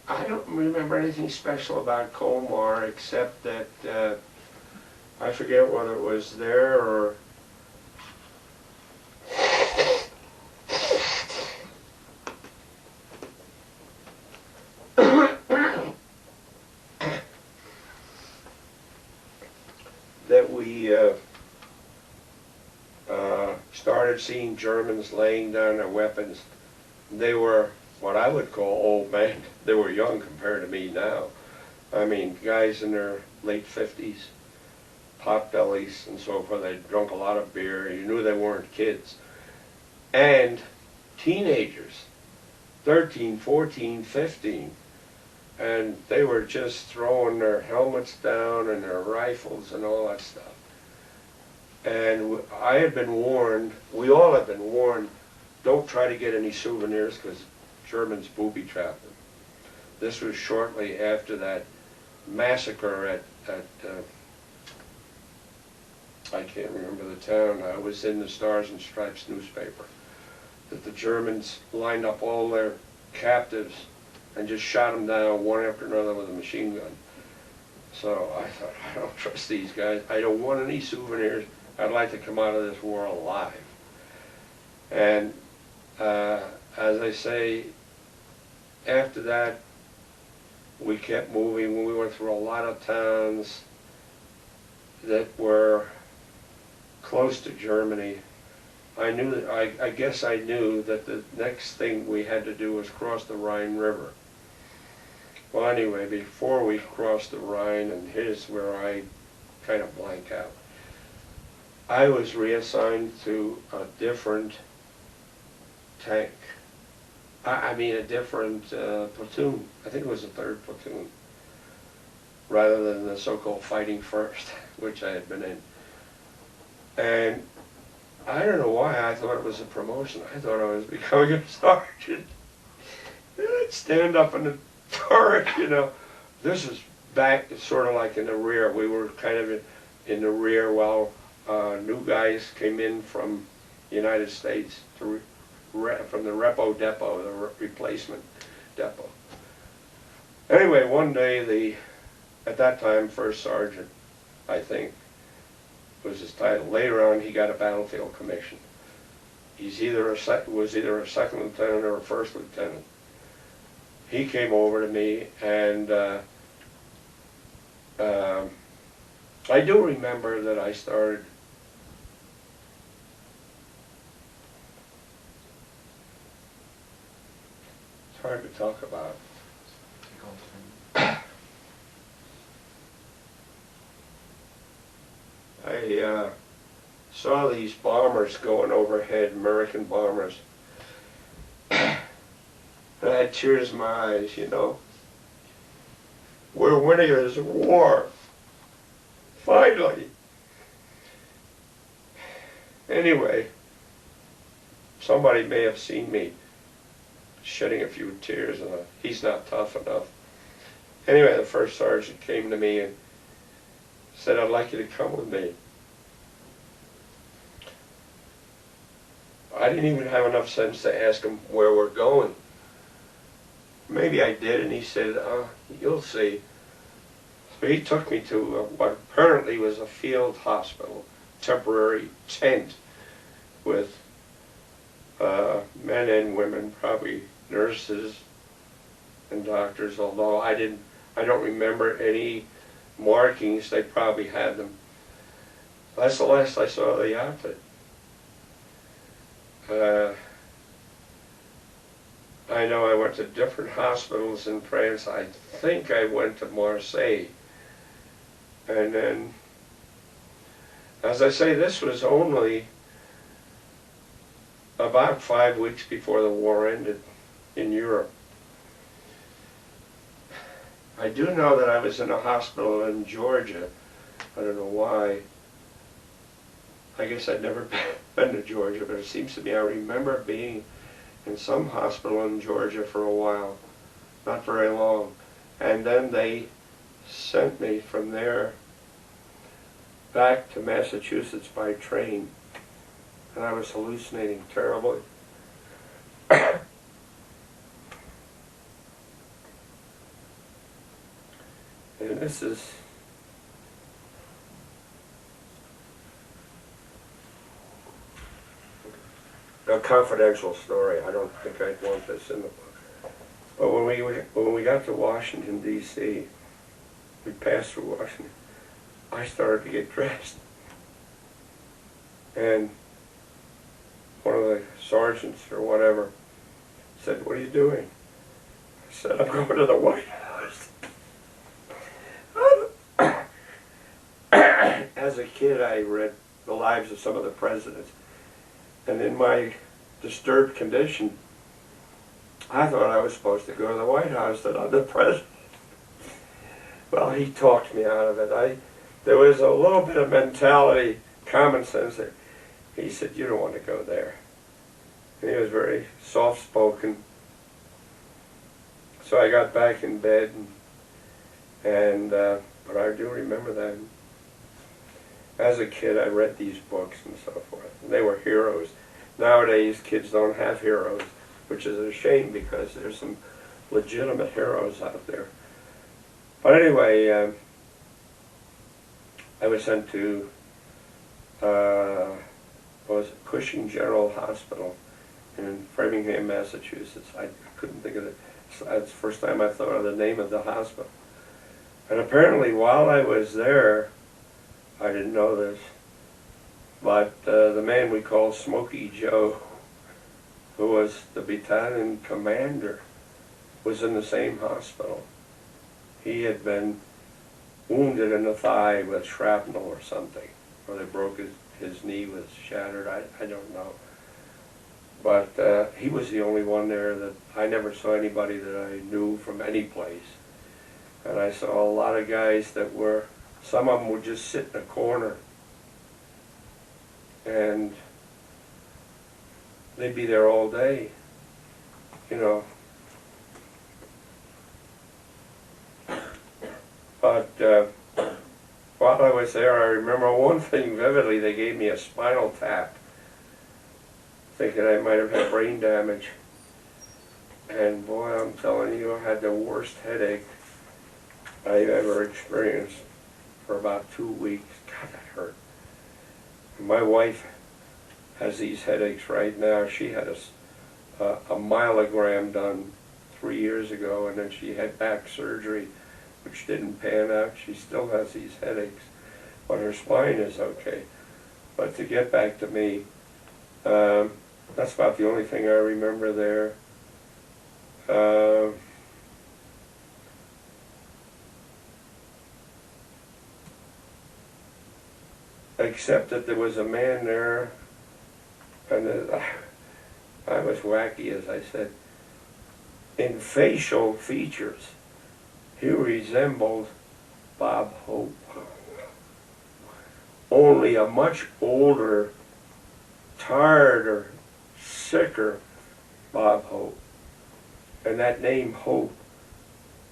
I don't remember anything special about Colmar except that I forget whether it was there or that we started seeing Germans laying down their weapons. They were what I would call old men. They were young compared to me now. I mean, guys in their late 50s, pot bellies and so forth. They drunk a lot of beer. You knew they weren't kids. And teenagers, 13, 14, 15. And they were just throwing their helmets down and their rifles and all that stuff. And I had been warned, we all had been warned, don't try to get any souvenirs because Germans booby-trapped them. This was shortly after that massacre at I can't remember the town. I was in the Stars and Stripes newspaper. That the Germans lined up all their captives and just shot them down one after another with a machine gun. So I thought, I don't trust these guys. I don't want any souvenirs. I'd like to come out of this war alive. And as I say, after that, we kept moving. We went through a lot of towns that were close to Germany. I knew that, I guess I knew that the next thing we had to do was cross the Rhine River. Well, anyway, before we crossed the Rhine, and here's where I kind of blank out, I was reassigned to a different tank. I mean a different platoon. I think it was the 3rd platoon, rather than the so-called fighting first, which I had been in. And I don't know why I thought it was a promotion. I thought I was becoming a sergeant. And I'd stand up in the turret, you know. This was back, sort of like in the rear. We were kind of in the rear while new guys came in from the United States from the repo depot, the replacement depot. Anyway, one day at that time, first sergeant, I think, was his title. Later on, he got a battlefield commission. Was either a second lieutenant or a first lieutenant. He came over to me, and I do remember that I started. It's hard to talk about. I saw these bombers going overhead, American bombers. And I had tears in my eyes, you know. We're winning this war. Finally. Anyway, somebody may have seen me shedding a few tears, and he's not tough enough. Anyway, the first sergeant came to me and said, "I'd like you to come with me." I didn't even have enough sense to ask him where we're going. Maybe I did, and he said, "You'll see." So he took me to what apparently was a field hospital, temporary tent with men and women, probably nurses and doctors, although I don't remember any markings. They probably had them. That's the last I saw of the outfit. I know I went to different hospitals in France. I think I went to Marseille. And then, as I say, this was only about 5 weeks before the war ended in Europe. I do know that I was in a hospital in Georgia. I don't know why. I guess I'd never been to Georgia, but it seems to me I remember being in some hospital in Georgia for a while, not very long. And then they sent me from there back to Massachusetts by train, and I was hallucinating terribly. And this is a confidential story. I don't think I'd want this in the book. But when we got to Washington, D.C., we passed through Washington, I started to get dressed. And one of the sergeants or whatever said, "What are you doing?" I said, "I'm going to the White House." As a kid, I read the lives of some of the presidents. And in my disturbed condition, I thought I was supposed to go to the White House, that I'm the president. Well, he talked me out of it. There was a little bit of mentality, common sense there. He said, "You don't want to go there." And he was very soft-spoken. So I got back in bed, but I do remember that. As a kid, I read these books and so forth, and they were heroes. Nowadays, kids don't have heroes, which is a shame because there's some legitimate heroes out there. But anyway, I was sent to Cushing General Hospital in Framingham, Massachusetts. I couldn't think of it. That's the first time I thought of the name of the hospital. And apparently, while I was there, I didn't know this, but the man we called Smokey Joe, who was the battalion commander, was in the same hospital. He had been wounded in the thigh with shrapnel or something, or they broke his knee was shattered, I don't know. But he was the only one there that I never saw anybody that I knew from any place. And I saw a lot of guys that were, some of them would just sit in a corner and they'd be there all day, you know. But while I was there, I remember one thing vividly. They gave me a spinal tap, thinking I might have had brain damage. And boy, I'm telling you, I had the worst headache. I've ever experienced for about 2 weeks. God, that hurt. My wife has these headaches right now. She had a myelogram done 3 years ago, and then she had back surgery, which didn't pan out. She still has these headaches, but her spine is okay. But to get back to me, that's about the only thing I remember there. Except that there was a man there, and I was wacky, as I said. In facial features, he resembled Bob Hope, only a much older, tired, sicker Bob Hope. And that name Hope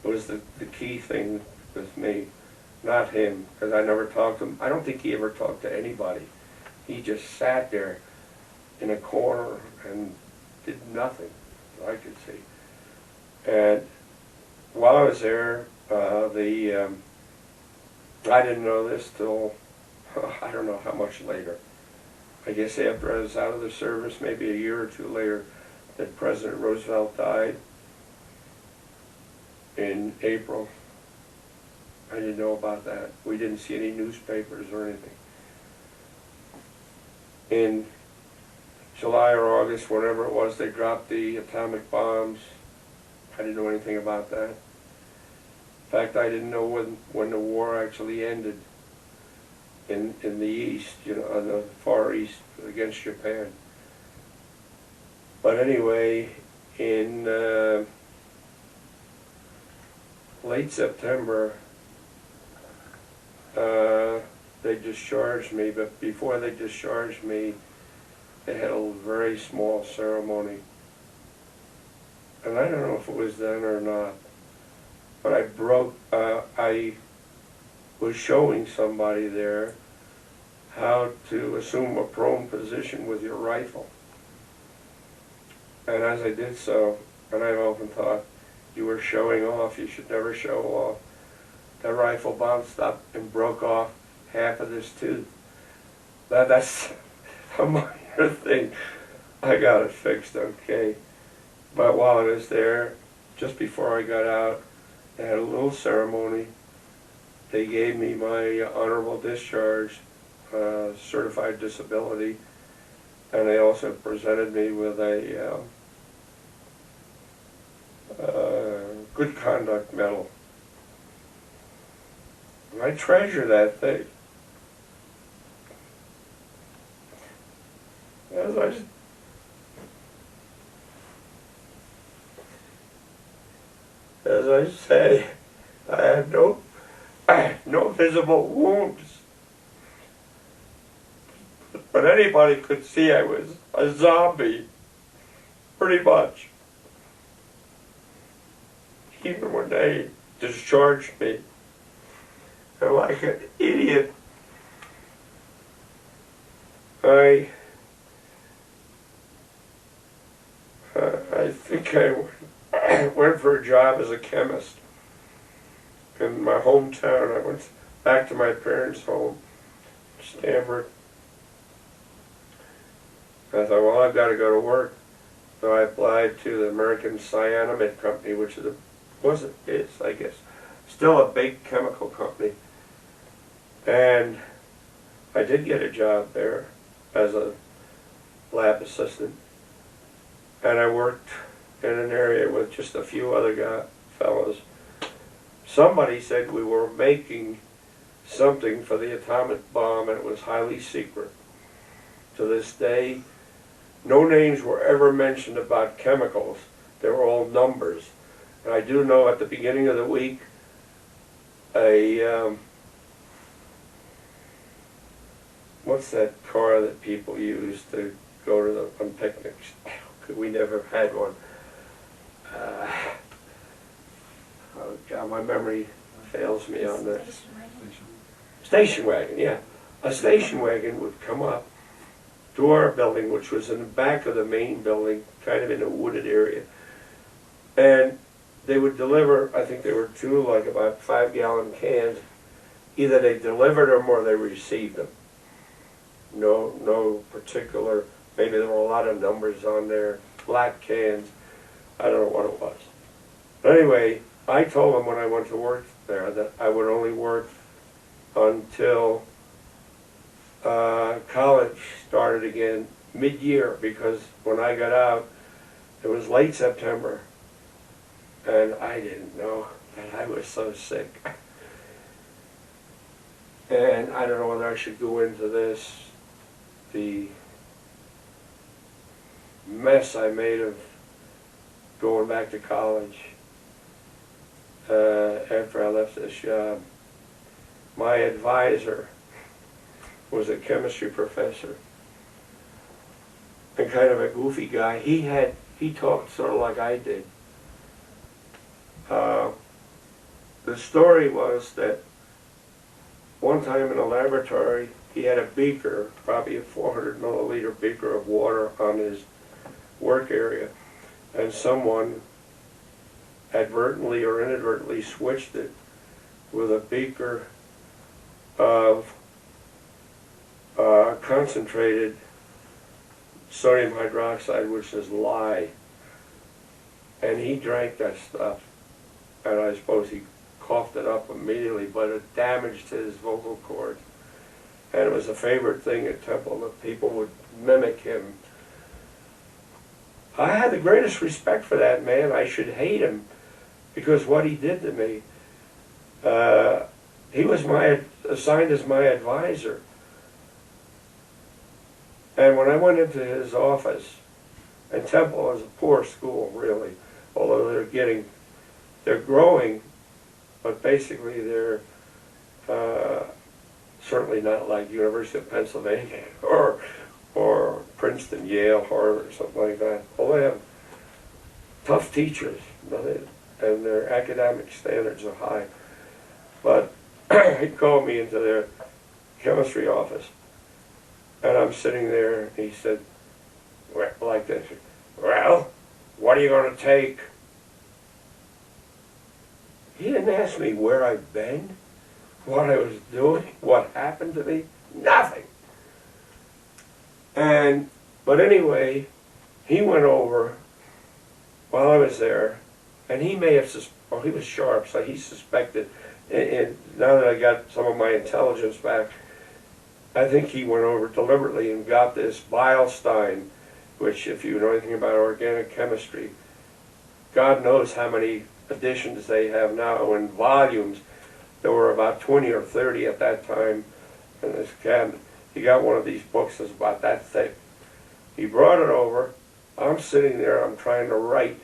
was the key thing with me, not him, because I never talked to him. I don't think he ever talked to anybody. He just sat there in a corner and did nothing, I could see. And while I was there, I didn't know this till, I don't know how much later. I guess after I was out of the service, maybe a year or two later, that President Roosevelt died in April. I didn't know about that. We didn't see any newspapers or anything. In July or August, whenever it was, they dropped the atomic bombs. I didn't know anything about that. In fact, I didn't know when the war actually ended in the East, you know, on the Far East against Japan. But anyway, in late September, they discharged me, but before they discharged me, they had a very small ceremony. And I don't know if it was then or not, but I was showing somebody there how to assume a prone position with your rifle. And as I did so, and I've often thought, you were showing off, you should never show off. The rifle bounced up and broke off half of this tooth. That's a minor thing. I got it fixed, okay. But while I was there, just before I got out, they had a little ceremony. They gave me my honorable discharge, certified disability, and they also presented me with a good conduct medal. And I treasure that thing. As I say, I had no visible wounds. But anybody could see I was a zombie, pretty much. Even when they discharged me, and like an idiot, I think I went for a job as a chemist in my hometown. I went back to my parents' home, Stanford. I thought, well, I've got to go to work. So I applied to the American Cyanamide Company, which is, I guess, still a big chemical company. And I did get a job there as a lab assistant. And I worked in an area with just a few other fellows. Somebody said we were making something for the atomic bomb, and it was highly secret. To this day, no names were ever mentioned about chemicals. They were all numbers. And I do know at the beginning of the week, what's that car that people use to go to on picnics? We never had one. Oh God, my memory fails me on this. Station wagon, yeah. A station wagon would come up to our building, which was in the back of the main building, kind of in a wooded area. And they would deliver, I think there were two, like about 5-gallon cans. Either they delivered them or they received them. No particular, maybe there were a lot of numbers on there, black cans, I don't know what it was. But anyway, I told them when I went to work there that I would only work until college started again mid-year, because when I got out, it was late September, and I didn't know that I was so sick. And I don't know whether I should go into this, the mess I made of going back to college after I left this job. My advisor was a chemistry professor and kind of a goofy guy. He talked sort of like I did. The story was that one time in a laboratory, he had a beaker, probably a 400 milliliter beaker of water on his work area, and someone advertently or inadvertently switched it with a beaker of concentrated sodium hydroxide, which is lye. And he drank that stuff, and I suppose he coughed it up immediately, but it damaged his vocal cords. And it was a favorite thing at Temple that people would mimic him. I had the greatest respect for that man. I should hate him because what he did to me. He was assigned as my advisor. And when I went into his office, and Temple was a poor school, really, although they're growing, but basically they're certainly not like University of Pennsylvania or Princeton, Yale, Harvard, or something like that. Well, they have tough teachers, and their academic standards are high. But he called me into their chemistry office, and I'm sitting there, and he said, like this, "Well, what are you going to take?" He didn't ask me where I'd been, what I was doing, what happened to me, nothing. But anyway, he went over while I was there, and he may have, he was sharp, so he suspected, and now that I got some of my intelligence back, I think he went over deliberately and got this Beilstein, which, if you know anything about organic chemistry, God knows how many editions they have now in volumes. There were about 20 or 30 at that time in this cabinet. He got one of these books that's about that thick. He brought it over. I'm sitting there, I'm trying to write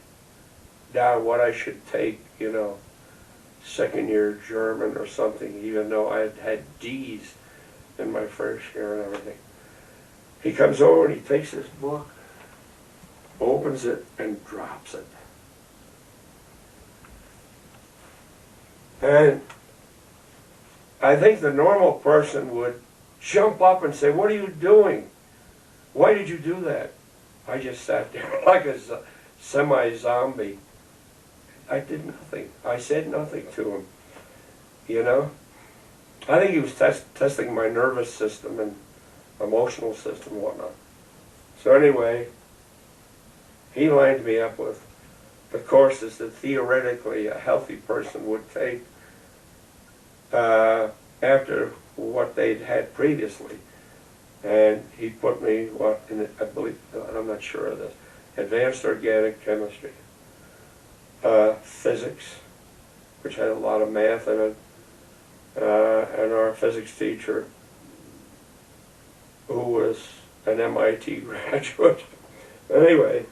down what I should take, second year German or something, even though I had had D's in my first year and everything. He comes over and he takes this book, opens it, and drops it. And I think the normal person would jump up and say, "What are you doing? Why did you do that?" I just sat there like a semi-zombie. I did nothing. I said nothing to him, I think he was testing my nervous system and emotional system and whatnot. So anyway, he lined me up with the courses that theoretically a healthy person would take after what they'd had previously. And he put me, I believe, I'm not sure of this, advanced organic chemistry, physics, which had a lot of math in it, and our physics teacher, who was an MIT graduate. Anyway,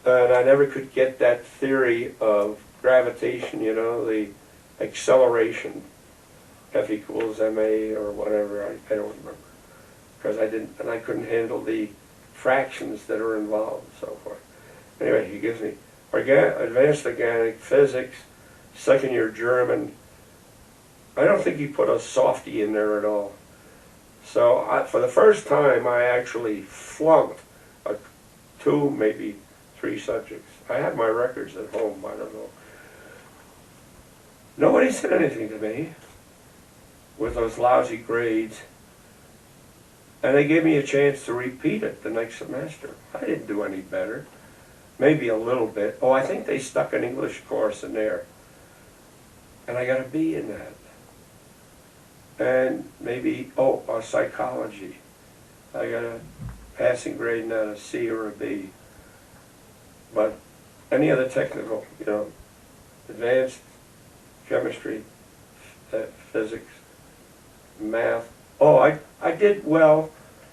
and I never could get that theory of gravitation, the acceleration, F equals ma or whatever, I don't remember. Because I couldn't handle the fractions that are involved and so forth. Anyway, he gives me advanced organic physics, second year German. I don't think he put a softie in there at all. So for the first time, I actually flunked 2, maybe 3 subjects. I have my records at home, I don't know. Nobody said anything to me with those lousy grades. And they gave me a chance to repeat it the next semester. I didn't do any better. Maybe a little bit. Oh, I think they stuck an English course in there. And I got a B in that. And maybe, psychology. I got a passing grade in that, a C or a B. But any other technical, advanced chemistry, physics, math. Oh, I did well,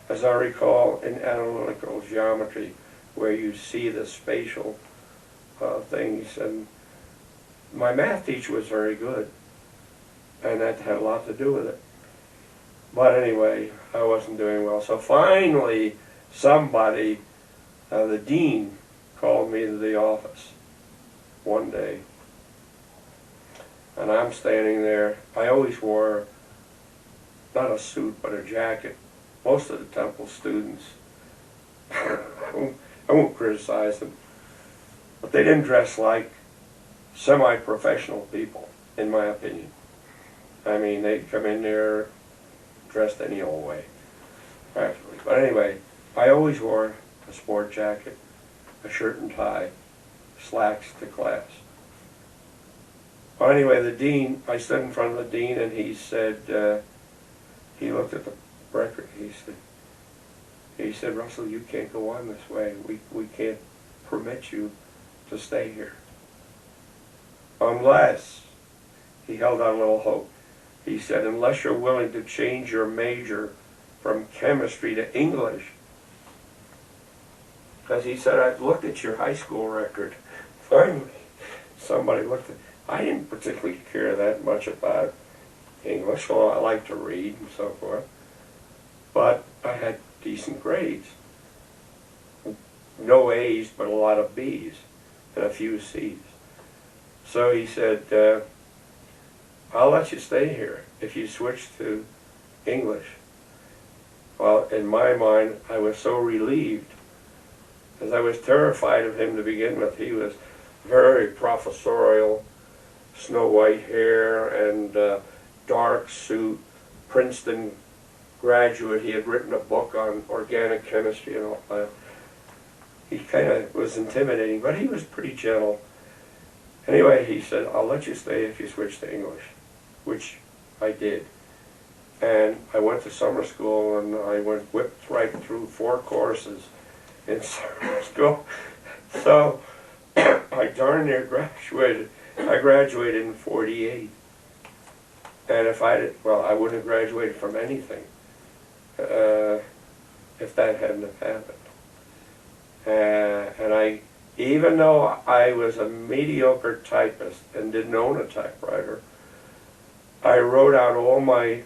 as I recall, in analytical geometry, where you see the spatial things. And my math teacher was very good, and that had a lot to do with it. But anyway, I wasn't doing well. So finally, somebody, the dean, called me to the office one day. And I'm standing there. I always wore not a suit, but a jacket. Most of the Temple students, I won't criticize them, but they didn't dress like semi-professional people, in my opinion. I mean, they'd come in there dressed any old way, practically. But anyway, I always wore a sport jacket, a shirt and tie, slacks to class. Well, anyway, the dean, I stood in front of the dean, and he said, he looked at the record, he said, Russell, you can't go on this way. We can't permit you to stay here. Unless, he held out a little hope. He said, unless you're willing to change your major from chemistry to English. Because he said, I've looked at your high school record. Finally, somebody looked at it. I didn't particularly care that much about English, although I like to read and so forth. But I had decent grades. No A's, but a lot of B's and a few C's. So he said, I'll let you stay here if you switch to English. Well, in my mind, I was so relieved, as I was terrified of him to begin with. He was very professorial, snow white hair and dark suit, Princeton graduate. He had written a book on organic chemistry and all that. He kind of was intimidating, but he was pretty gentle. Anyway, he said, I'll let you stay if you switch to English, which I did. And I went to summer school, and I went whipped right through 4 courses in summer school. So I darn near graduated. I graduated in '48. And if I wouldn't have graduated from anything if that hadn't have happened. And even though I was a mediocre typist and didn't own a typewriter, I wrote out all my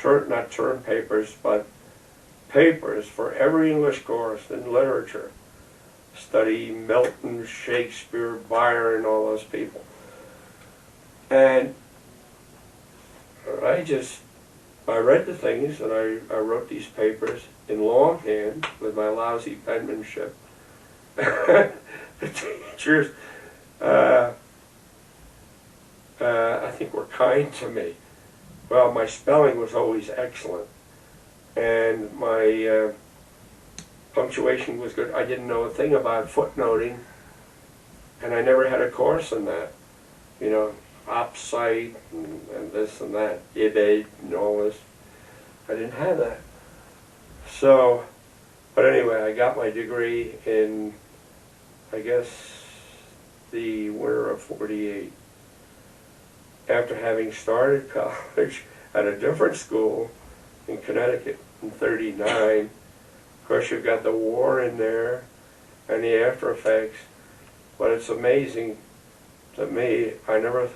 not term papers, but papers for every English course in literature. Study Milton, Shakespeare, Byron, all those people. And I read the things, and I wrote these papers in longhand with my lousy penmanship. The teachers, I think, were kind to me. Well, my spelling was always excellent, and my punctuation was good. I didn't know a thing about footnoting, and I never had a course in that. Opsite and this and that, IBAID and all this. I didn't have that. So, but anyway, I got my degree in, I guess, the winter of '48. After having started college at a different school in Connecticut in '39. Of course, you've got the war in there and the after effects. But it's amazing to me, I never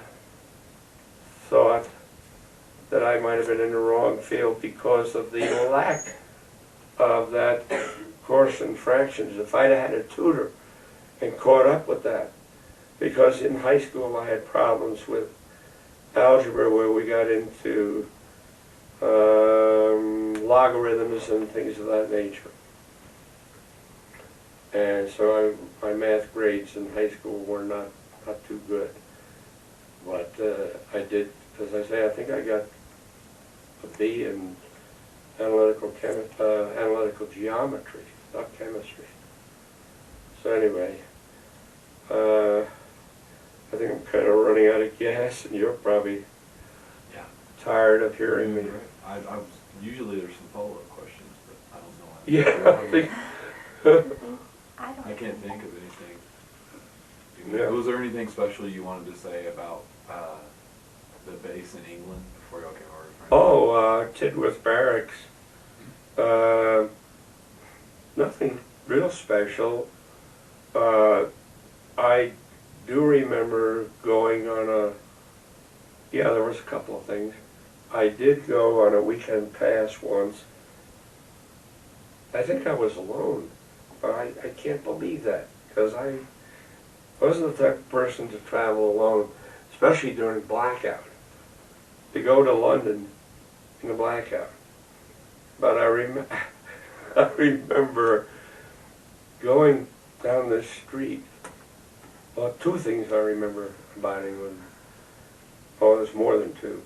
thought that I might have been in the wrong field because of the lack of that course in fractions. If I'd had a tutor and caught up with that, because in high school I had problems with algebra where we got into logarithms and things of that nature. And so my math grades in high school were not too good. But I did, as I say, I think I got a B in analytical geometry, not chemistry. So anyway, I think I'm kind of running out of gas, and you're probably Yeah. tired of hearing me. I usually there's some follow-up questions, but I don't know. Yeah, I think. I can't think of anything. Yeah. Was there anything special you wanted to say about the base in England before y'all came over? Oh, Tidworth Barracks. Nothing real special. I do remember going on there was a couple of things. I did go on a weekend pass once. I think I was alone, but I can't believe that, because I wasn't the type of person to travel alone, especially during blackout, to go to London in the blackout. But I remember going down this street. Well, two things I remember about England. Oh, there's more than two.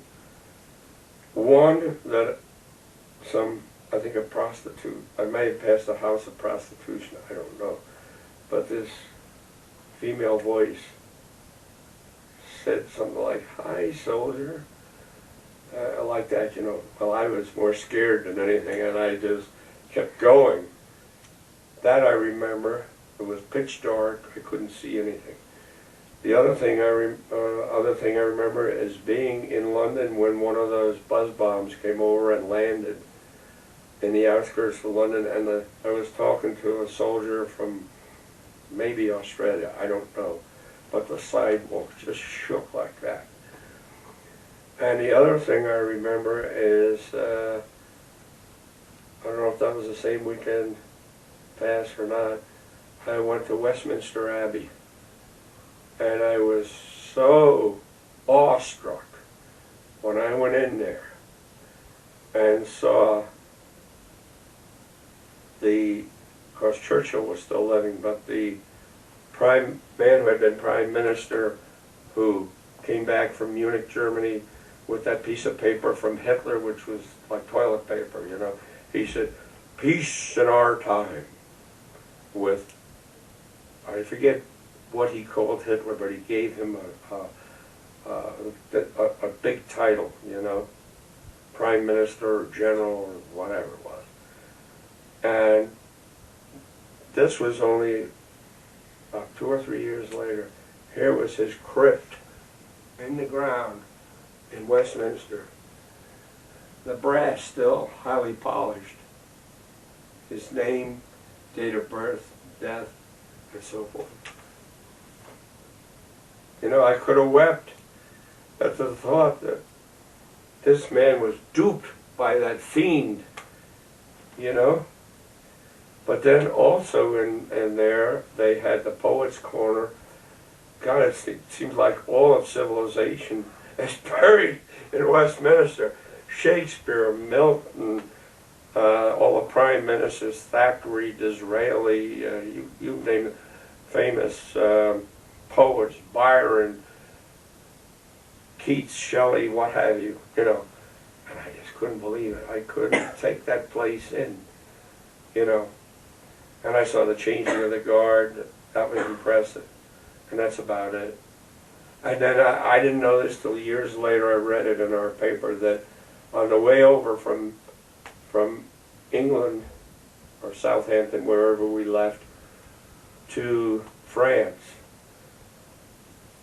One, that I think a prostitute, I may have passed a house of prostitution, I don't know, but this female voice said something like, "Hi, soldier." Like that, you know. Well, I was more scared than anything, and I just kept going. That I remember. It was pitch dark. I couldn't see anything. The other thing I remember is being in London when one of those buzz bombs came over and landed in the outskirts of London, and I was talking to a soldier from maybe Australia, I don't know, but the sidewalk just shook like that. And the other thing I remember is, I don't know if that was the same weekend pass or not, I went to Westminster Abbey, and I was so awestruck when I went in there and saw of course Churchill was still living, but the man who had been Prime Minister, who came back from Munich, Germany, with that piece of paper from Hitler, which was like toilet paper, you know. He said, "Peace in our time," with, I forget what he called Hitler, but he gave him a big title, you know, Prime Minister or General or whatever it was. And this was only about 2 or 3 years later. Here was his crypt in the ground in Westminster. The brass still highly polished. His name, date of birth, death, and so forth. You know, I could have wept at the thought that this man was duped by that fiend, you know. But then also in there, they had the Poets' Corner. God, it seems like all of civilization is buried in Westminster. Shakespeare, Milton, all the prime ministers, Thackeray, Disraeli, you name it, famous poets, Byron, Keats, Shelley, what have you, you know. And I just couldn't believe it. I couldn't take that place in, you know. And I saw the changing of the guard. That was impressive. And that's about it. And then I didn't know this till years later. I read it in our paper that on the way over from England or Southampton, wherever we left, to France,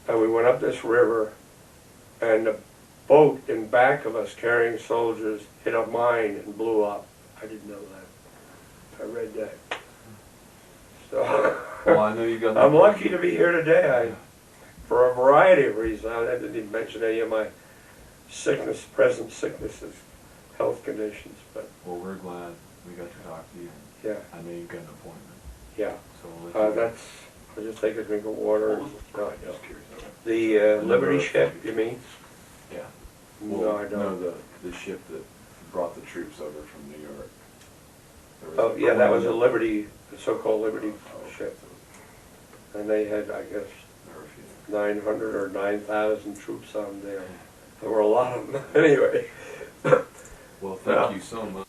and we went up this river, and the boat in back of us carrying soldiers hit a mine and blew up. I didn't know that. I read that. So Well, I know you got. I'm lucky to be here today. For a variety of reasons. I didn't even mention any of my present sicknesses, health conditions, but Well, we're glad we got to talk to you. yeah, I know you've got an appointment. yeah. So we'll let you go. I'll just take a drink of water. No, Just curious. the Liberty ship, you mean? Yeah. No, I don't. No, the ship that brought the troops over from New York. Oh, yeah, that was a Liberty, the so-called Liberty ship. And they had, I guess, 900 or 9,000 troops on there. There were a lot of them anyway. Well, thank you so much.